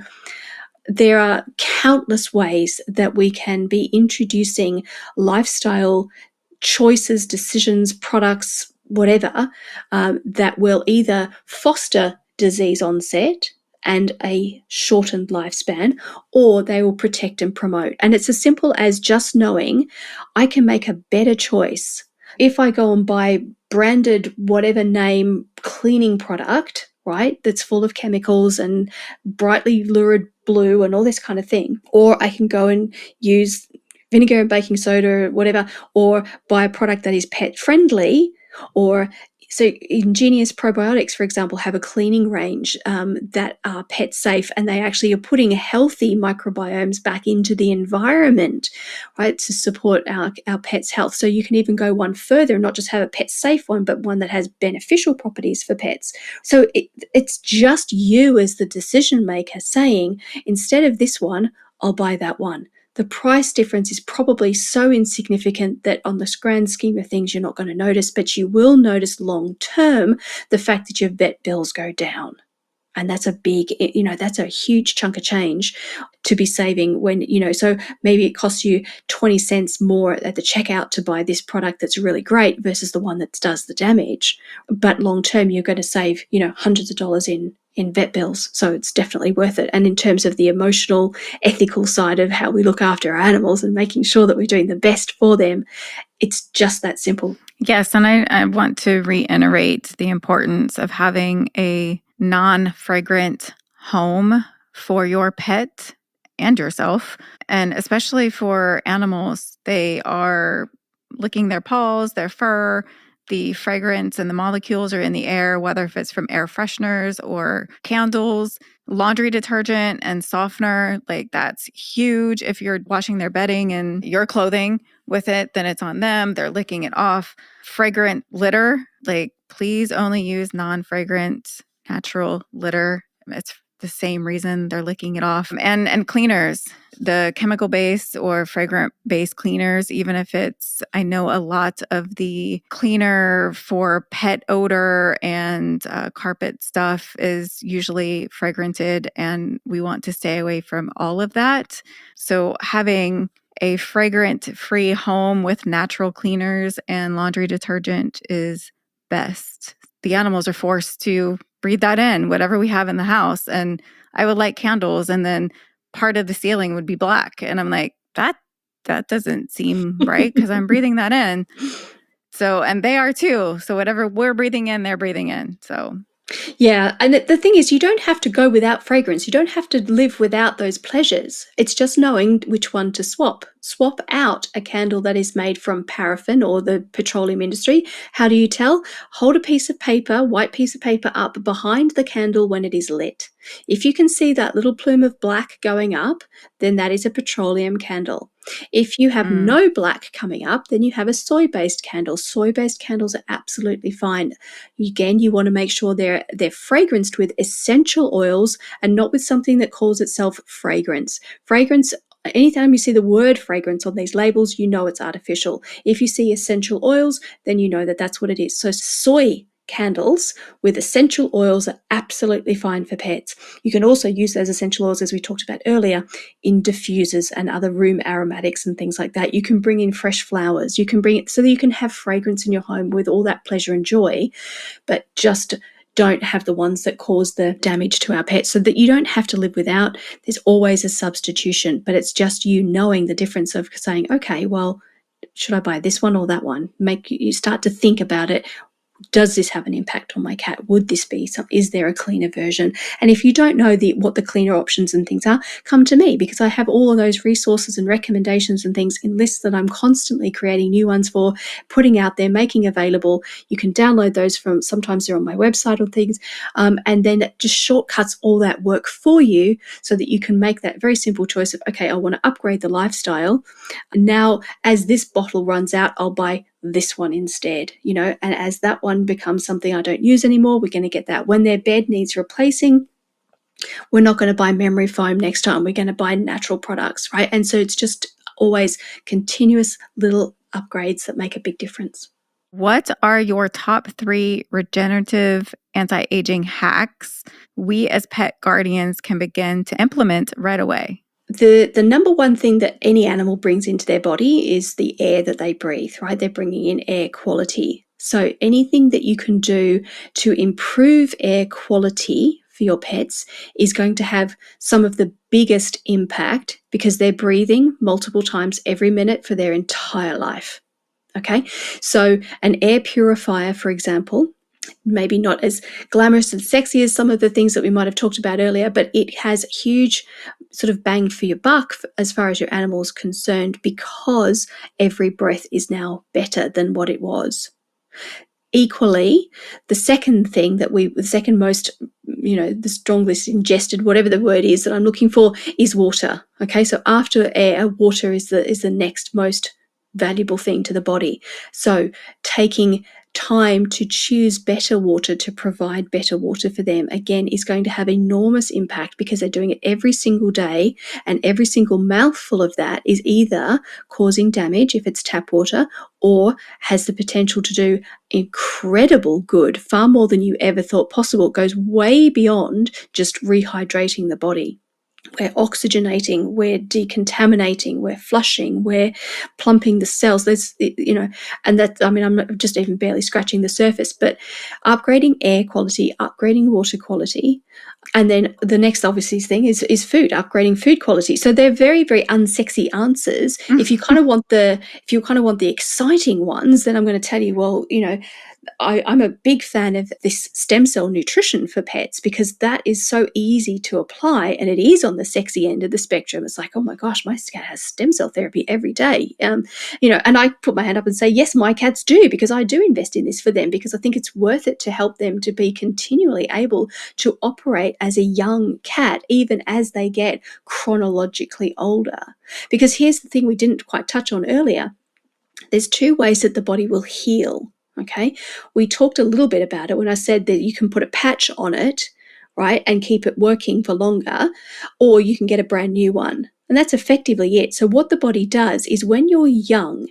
there are countless ways that we can be introducing lifestyle choices, decisions, products, whatever, that will either foster disease onset and a shortened lifespan, or they will protect and promote. And it's as simple as just knowing I can make a better choice. If I go and buy branded whatever name cleaning product, right, that's full of chemicals and brightly lurid blue and all this kind of thing, or I can go and use vinegar and baking soda or whatever, or buy a product that is pet friendly. Or so Ingenious Probiotics, for example, have a cleaning range that are pet safe, and they actually are putting healthy microbiomes back into the environment, right, to support our pets' health. So you can even go one further and not just have a pet safe one, but one that has beneficial properties for pets. So it's just you as the decision maker saying, instead of this one, I'll buy that one. The price difference is probably so insignificant that on the grand scheme of things, you're not going to notice, but you will notice long term the fact that your vet bills go down. And that's a big, that's a huge chunk of change to be saving when, so maybe it costs you 20 cents more at the checkout to buy this product that's really great versus the one that does the damage. But long term, you're going to save, hundreds of dollars in vet bills. So it's definitely worth it. And in terms of the emotional, ethical side of how we look after our animals and making sure that we're doing the best for them, it's just that simple. Yes, and I want to reiterate the importance of having a non-fragrant home for your pet and yourself. And especially for animals, they are licking their paws, their fur, the fragrance and the molecules are in the air, whether if it's from air fresheners or candles, laundry detergent and softener, like that's huge. If you're washing their bedding and your clothing with it, then it's on them. They're licking it off. Fragrant litter, like please only use non-fragrant natural litter. It's the same reason they're licking it off. And cleaners, the chemical-based or fragrant-based cleaners, even if it's, I know a lot of the cleaner for pet odor and carpet stuff is usually fragranted, and we want to stay away from all of that. So having a fragrant-free home with natural cleaners and laundry detergent is best. The animals are forced to breathe that in, whatever we have in the house. And I would light candles, and then part of the ceiling would be black. And I'm like, that doesn't seem right because I'm breathing that in. So, and they are too. So whatever we're breathing in, they're breathing in. So yeah, and the thing is, you don't have to go without fragrance. You don't have to live without those pleasures. It's just knowing which one to swap. Swap out a candle that is made from paraffin or the petroleum industry. How do you tell? Hold a piece of paper, white piece of paper up behind the candle when it is lit. If you can see that little plume of black going up, then that is a petroleum candle. If you have no black coming up, then you have a soy-based candle. Soy-based candles are absolutely fine. Again, you want to make sure they're fragranced with essential oils and not with something that calls itself fragrance. Fragrance, anytime you see the word fragrance on these labels, you know it's artificial. If you see essential oils, then you know that that's what it is. So soy candles with essential oils are absolutely fine for pets. You can also use those essential oils, as we talked about earlier, in diffusers and other room aromatics and things like that. You can bring in fresh flowers. You can bring it so that you can have fragrance in your home with all that pleasure and joy, but just don't have the ones that cause the damage to our pets, so that you don't have to live without. There's always a substitution, but it's just you knowing the difference of saying, okay, well, should I buy this one or that one? Make you start to think about it. Does this have an impact on my cat? Would this be some? Is there a cleaner version? And if you don't know what the cleaner options and things are, come to me, because I have all of those resources and recommendations and things in lists that I'm constantly creating new ones for, putting out there, making available. You can download those from, sometimes they're on my website or things, and then it just shortcuts all that work for you so that you can make that very simple choice of, okay, I want to upgrade the lifestyle. Now, as this bottle runs out, I'll buy this one instead, and as that one becomes something I don't use anymore, we're going to get that. When their bed needs replacing, we're not going to buy memory foam next time. We're going to buy natural products, right? And so it's just always continuous little upgrades that make a big difference. What are your top 3 regenerative anti-aging hacks we as pet guardians can begin to implement right away? The number one thing that any animal brings into their body is the air that they breathe, right? They're bringing in air quality. So anything that you can do to improve air quality for your pets is going to have some of the biggest impact because they're breathing multiple times every minute for their entire life. Okay, so an air purifier, for example, maybe not as glamorous and sexy as some of the things that we might have talked about earlier, but it has huge sort of bang for your buck as far as your animal is concerned because every breath is now better than what it was. Equally, the second thing the second most, the strongest ingested, whatever the word is that I'm looking for, is water. Okay, so after air, water is the next most valuable thing to the body. So taking time to choose better water, to provide better water for them, again, is going to have enormous impact because they're doing it every single day, and every single mouthful of that is either causing damage if it's tap water or has the potential to do incredible good, far more than you ever thought possible. It goes way beyond just rehydrating the body. We're oxygenating, we're decontaminating, we're flushing, we're plumping the cells. There's, and that, I'm not just even barely scratching the surface, but upgrading air quality, upgrading water quality. And then the next obviously thing is food, upgrading food quality. So they're very, very unsexy answers. If you kind of want the exciting ones, then I'm going to tell you, well, I'm a big fan of this stem cell nutrition for pets because that is so easy to apply, and it is on the sexy end of the spectrum. It's like, oh my gosh, my cat has stem cell therapy every day. And I put my hand up and say, yes, my cats do, because I do invest in this for them because I think it's worth it to help them to be continually able to operate as a young cat, even as they get chronologically older. Because here's the thing we didn't quite touch on earlier. There's 2 ways that the body will heal. Okay, we talked a little bit about it when I said that you can put a patch on it, right, and keep it working for longer, or you can get a brand new one. And that's effectively it. So what the body does is when you're young,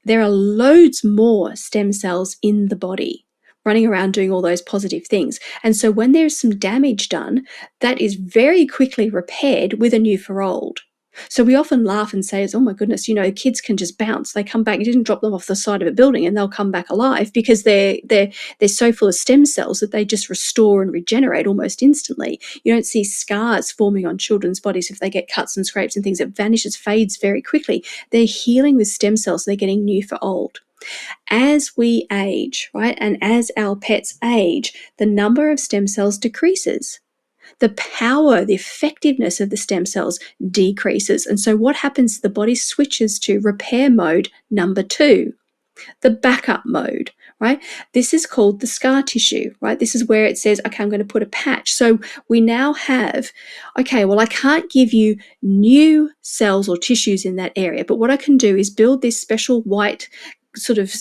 there are loads more stem cells in the body running around doing all those positive things. And so when there's some damage done, that is very quickly repaired with a new for old. So we often laugh and say, oh my goodness, kids can just bounce. They come back. You didn't drop them off the side of a building and they'll come back alive because they're so full of stem cells that they just restore and regenerate almost instantly. You don't see scars forming on children's bodies if they get cuts and scrapes and things. It vanishes, fades very quickly. They're healing with stem cells. They're getting new for old. As we age, right, and as our pets age, the number of stem cells decreases. The power, the effectiveness of the stem cells decreases. And so what happens? The body switches to repair mode number 2, the backup mode, right? This is called the scar tissue, right? This is where it says, okay, I'm going to put a patch. So we now have, okay, well, I can't give you new cells or tissues in that area, but what I can do is build this special white sort of,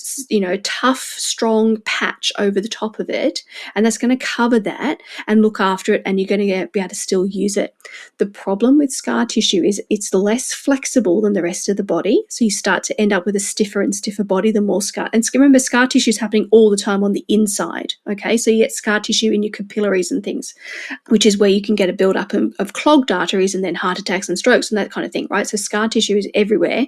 tough, strong patch over the top of it, and that's going to cover that and look after it, and you're going to be able to still use it. The problem with scar tissue is it's less flexible than the rest of the body, so you start to end up with a stiffer and stiffer body the more scar. And remember, scar tissue is happening all the time on the inside, okay? So you get scar tissue in your capillaries and things, which is where you can get a build-up of clogged arteries and then heart attacks and strokes and that kind of thing, right? So scar tissue is everywhere.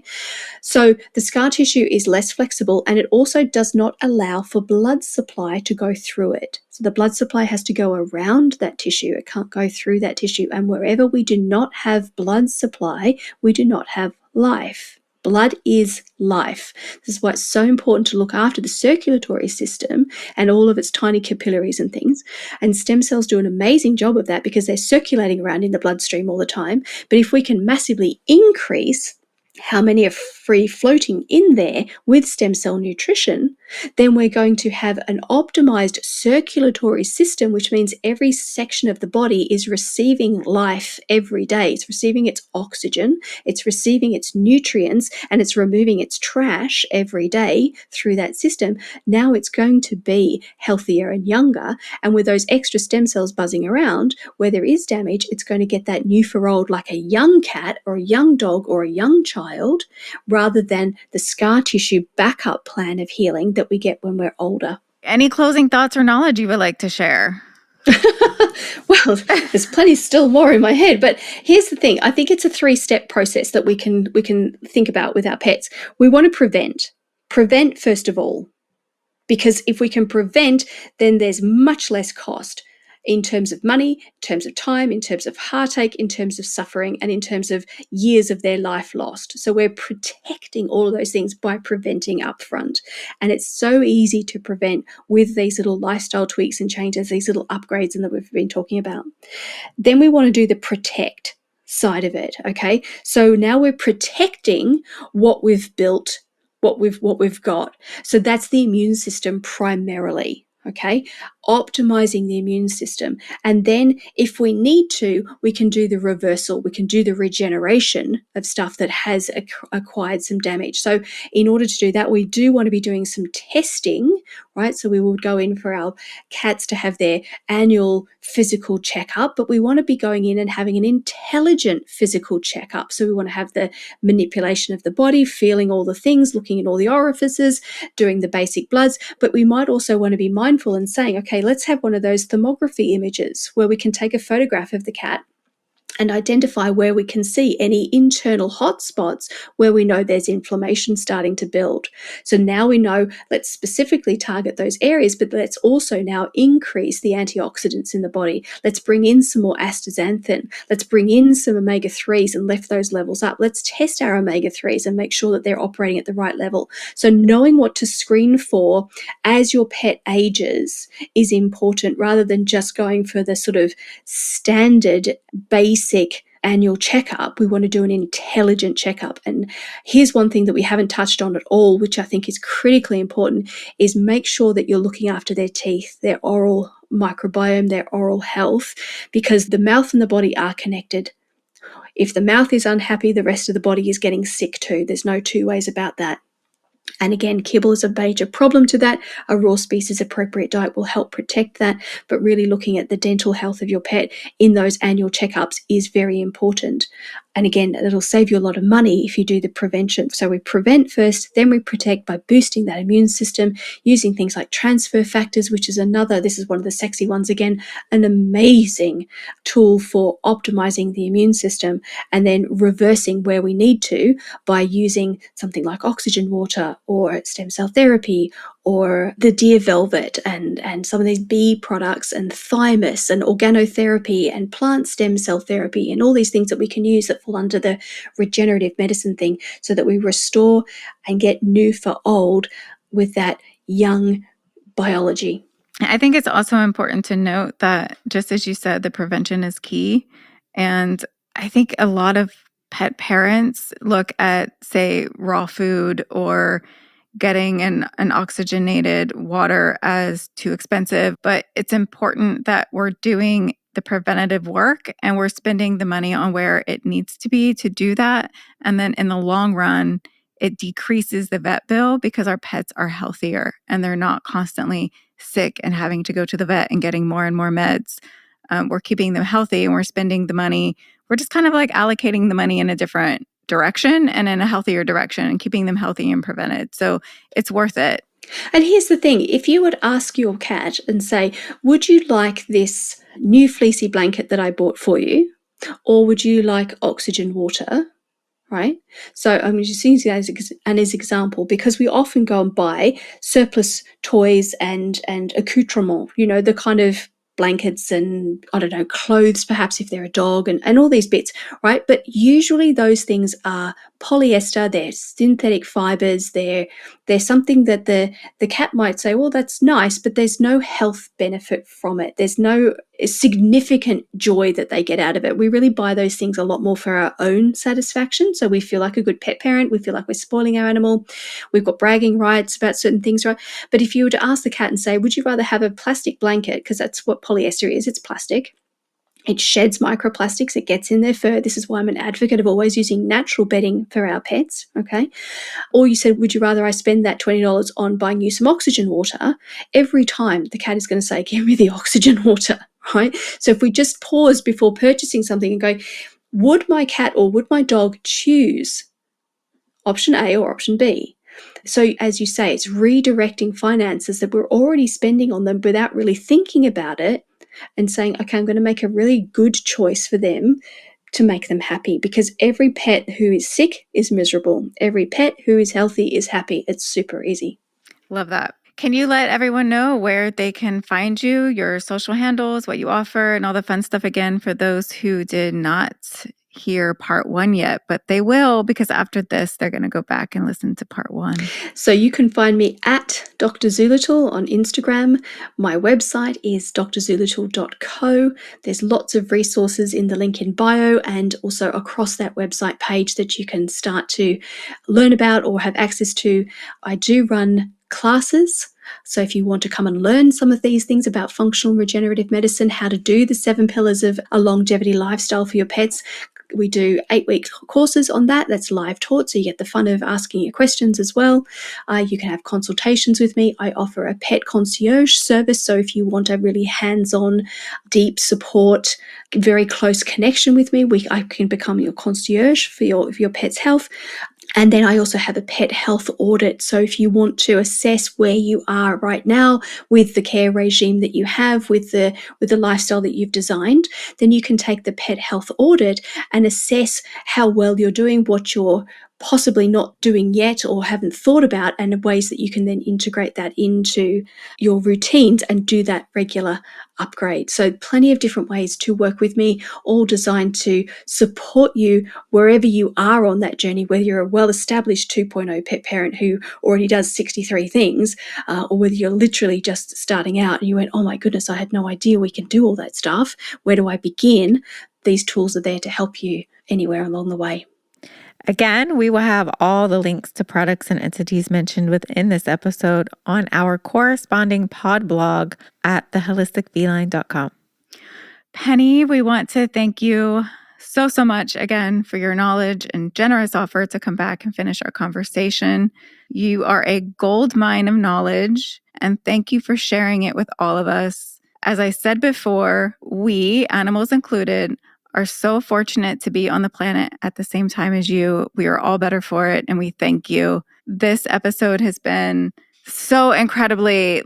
So the scar tissue is less flexible, and it also does not allow for blood supply to go through it. So the blood supply has to go around that tissue. It can't go through that tissue. And wherever we do not have blood supply, we do not have life. Blood is life. This is why it's so important to look after the circulatory system and all of its tiny capillaries and things. And stem cells do an amazing job of that because they're circulating around in the bloodstream all the time. But if we can massively increase how many are free floating in there with stem cell nutrition, then we're going to have an optimized circulatory system, which means every section of the body is receiving life every day. It's receiving its oxygen, it's receiving its nutrients, and it's removing its trash every day through that system. Now it's going to be healthier and younger, and with those extra stem cells buzzing around, where there is damage, it's going to get that new for old like a young cat or a young dog or a young child, rather than the scar tissue backup plan of healing that that we get when we're older. Any closing thoughts or knowledge you would like to share? Well, there's plenty still more in my head, but here's the thing. I think it's a 3-step process that we can think about with our pets. We want to prevent first of all, because if we can prevent, then there's much less cost in terms of money, in terms of time, in terms of heartache, in terms of suffering, and in terms of years of their life lost. So we're protecting all of those things by preventing upfront. And it's so easy to prevent with these little lifestyle tweaks and changes, these little upgrades that we've been talking about. Then we want to do the protect side of it, okay? So now we're protecting what we've built, what we've got. So that's the immune system primarily, okay? Optimizing the immune system. And then if we need to, we can do the reversal. We can do the regeneration of stuff that has acquired some damage. So in order to do that, we do want to be doing some testing, right? So we would go in for our cats to have their annual physical checkup, but we want to be going in and having an intelligent physical checkup. So we want to have the manipulation of the body, feeling all the things, looking at all the orifices, doing the basic bloods, but we might also want to be mindful and saying, okay, let's have one of those thermography images where we can take a photograph of the cat and identify where we can see any internal hotspots where we know there's inflammation starting to build. So now we know, let's specifically target those areas, but let's also now increase the antioxidants in the body. Let's bring in some more astaxanthin. Let's bring in some omega-3s and lift those levels up. Let's test our omega-3s and make sure that they're operating at the right level. So knowing what to screen for as your pet ages is important, rather than just going for the sort of standard basic annual checkup. We want to do an intelligent checkup. And here's one thing that we haven't touched on at all, which I think is critically important, is make sure that you're looking after their teeth, their oral microbiome, their oral health, because the mouth and the body are connected. If the mouth is unhappy, the rest of the body is getting sick too. There's no two ways about that. And again, kibble is a major problem to that. A raw species appropriate diet will help protect that, but really looking at the dental health of your pet in those annual checkups is very important. And again, it'll save you a lot of money if you do the prevention. So we prevent first, then we protect by boosting that immune system, using things like transfer factors, which is this is one of the sexy ones again, an amazing tool for optimizing the immune system, and then reversing where we need to by using something like oxygen water or stem cell therapy or the deer velvet and some of these bee products and thymus and organotherapy and plant stem cell therapy and all these things that we can use that fall under the regenerative medicine thing, so that we restore and get new for old with that young biology. I think it's also important to note that, just as you said, the prevention is key. And I think a lot of pet parents look at, say, raw food or getting an oxygenated water as too expensive, but it's important that we're doing the preventative work and we're spending the money on where it needs to be to do that. And then in the long run, it decreases the vet bill because our pets are healthier and they're not constantly sick and having to go to the vet and getting more and more meds. We're keeping them healthy and we're spending the money. We're just kind of like allocating the money in a different direction and in a healthier direction and keeping them healthy and prevented. So it's worth it. And here's the thing, if you would ask your cat and say, would you like this new fleecy blanket that I bought for you? Or would you like oxygen water? Right? So I'm just using that as an example, because we often go and buy surplus toys and accoutrements, the kind of blankets and, I don't know, clothes perhaps if they're a dog and all these bits, right? But usually those things are polyester, they're synthetic fibers, they're something that the cat might say, well, that's nice, but there's no health benefit from it. There's no significant joy that they get out of it. We really buy those things a lot more for our own satisfaction. So we feel like a good pet parent. We feel like we're spoiling our animal. We've got bragging rights about certain things, right? But if you were to ask the cat and say, would you rather have a plastic blanket, because that's what polyester is, it's plastic. It sheds microplastics, it gets in their fur. This is why I'm an advocate of always using natural bedding for our pets, okay? Or you said, would you rather I spend that $20 on buying you some oxygen water? Every time the cat is going to say, give me the oxygen water, right? So if we just pause before purchasing something and go, would my cat or would my dog choose option A or option B? So as you say, it's redirecting finances that we're already spending on them without really thinking about it and saying, okay, I'm going to make a really good choice for them to make them happy, because every pet who is sick is miserable. Every pet who is healthy is happy. It's super easy. Love that. Can you let everyone know where they can find you, your social handles, what you offer, and all the fun stuff again for those who did not hear part 1 yet, but they will, because after this, they're going to go back and listen to part 1. So you can find me at Dr. Zoolittle on Instagram. My website is drzoolittle.co. There's lots of resources in the link in bio and also across that website page that you can start to learn about or have access to. I do run classes. So if you want to come and learn some of these things about functional regenerative medicine, how to do the 7 pillars of a longevity lifestyle for your pets, we do 8-week courses on that. That's live taught, so you get the fun of asking your questions as well. You can have consultations with me. I offer a pet concierge service, so if you want a really hands-on, deep support, very close connection with me, I can become your concierge for your pet's health. And then I also have a pet health audit. So if you want to assess where you are right now with the care regime that you have, with the lifestyle that you've designed, then you can take the pet health audit and assess how well you're doing, what you're possibly not doing yet or haven't thought about, and ways that you can then integrate that into your routines and do that regular upgrade. So plenty of different ways to work with me, all designed to support you wherever you are on that journey, whether you're a well-established 2.0 pet parent who already does 63 things, or whether you're literally just starting out and you went, oh my goodness, I had no idea we can do all that stuff. Where do I begin? These tools are there to help you anywhere along the way. Again, we will have all the links to products and entities mentioned within this episode on our corresponding pod blog at theholisticfeline.com. Penny, we want to thank you so much again for your knowledge and generous offer to come back and finish our conversation. You are a gold mine of knowledge, and thank you for sharing it with all of us. As I said before, we, animals included, are so fortunate to be on the planet at the same time as you. We are all better for it, and we thank you. This episode has been so incredibly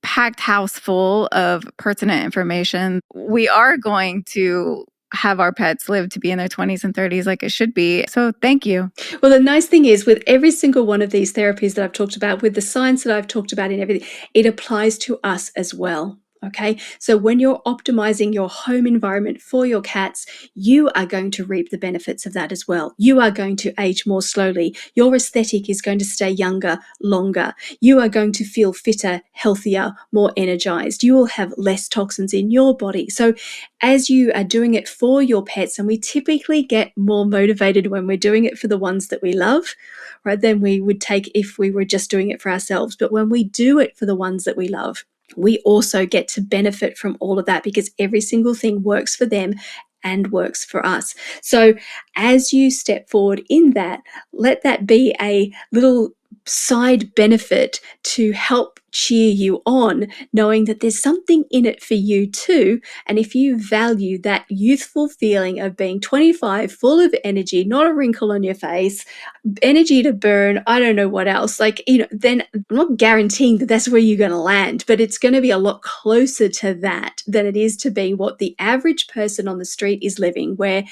packed house full of pertinent information. We are going to have our pets live to be in their 20s and 30s like it should be. So thank you. Well, the nice thing is with every single one of these therapies that I've talked about, with the science that I've talked about and everything, it applies to us as well. Okay, so when you're optimizing your home environment for your cats, you are going to reap the benefits of that as well. You are going to age more slowly. Your aesthetic is going to stay younger, longer. You are going to feel fitter, healthier, more energized. You will have less toxins in your body. So as you are doing it for your pets, and we typically get more motivated when we're doing it for the ones that we love, right, than we would take if we were just doing it for ourselves. But when we do it for the ones that we love, we also get to benefit from all of that, because every single thing works for them and works for us. So as you step forward in that, let that be a little side benefit to help cheer you on, knowing that there's something in it for you too. And if you value that youthful feeling of being 25, full of energy, not a wrinkle on your face, energy to burn, I don't know what else, then I'm not guaranteeing that that's where you're going to land, but it's going to be a lot closer to that than it is to being what the average person on the street is living, where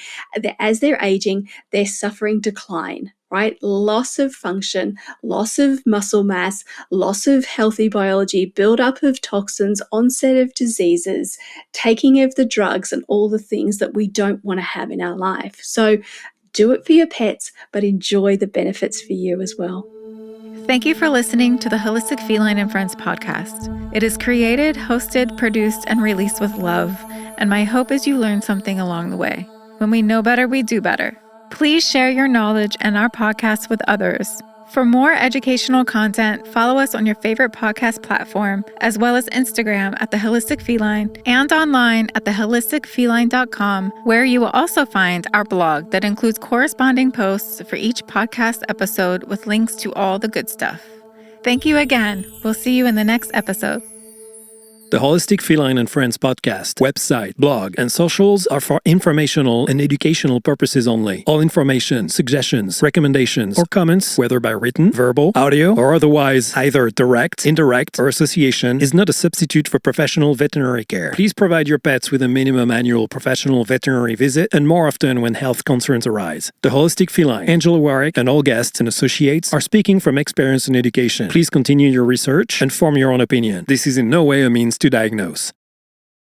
as they're aging, they're suffering decline. Right? Loss of function, loss of muscle mass, loss of healthy biology, buildup of toxins, onset of diseases, taking of the drugs, and all the things that we don't want to have in our life. So do it for your pets, but enjoy the benefits for you as well. Thank you for listening to the Holistic Feline and Friends podcast. It is created, hosted, produced, and released with love, and my hope is you learn something along the way. When we know better, we do better. Please share your knowledge and our podcast with others. For more educational content, follow us on your favorite podcast platform, as well as Instagram at The Holistic Feline and online at theholisticfeline.com, where you will also find our blog that includes corresponding posts for each podcast episode with links to all the good stuff. Thank you again. We'll see you in the next episode. The Holistic Feline and Friends podcast, website, blog, and socials are for informational and educational purposes only. All information, suggestions, recommendations, or comments, whether by written, verbal, audio, or otherwise either direct, indirect, or association, is not a substitute for professional veterinary care. Please provide your pets with a minimum annual professional veterinary visit and more often when health concerns arise. The Holistic Feline, Angela Warwick, and all guests and associates are speaking from experience and education. Please continue your research and form your own opinion. This is in no way a means to diagnose.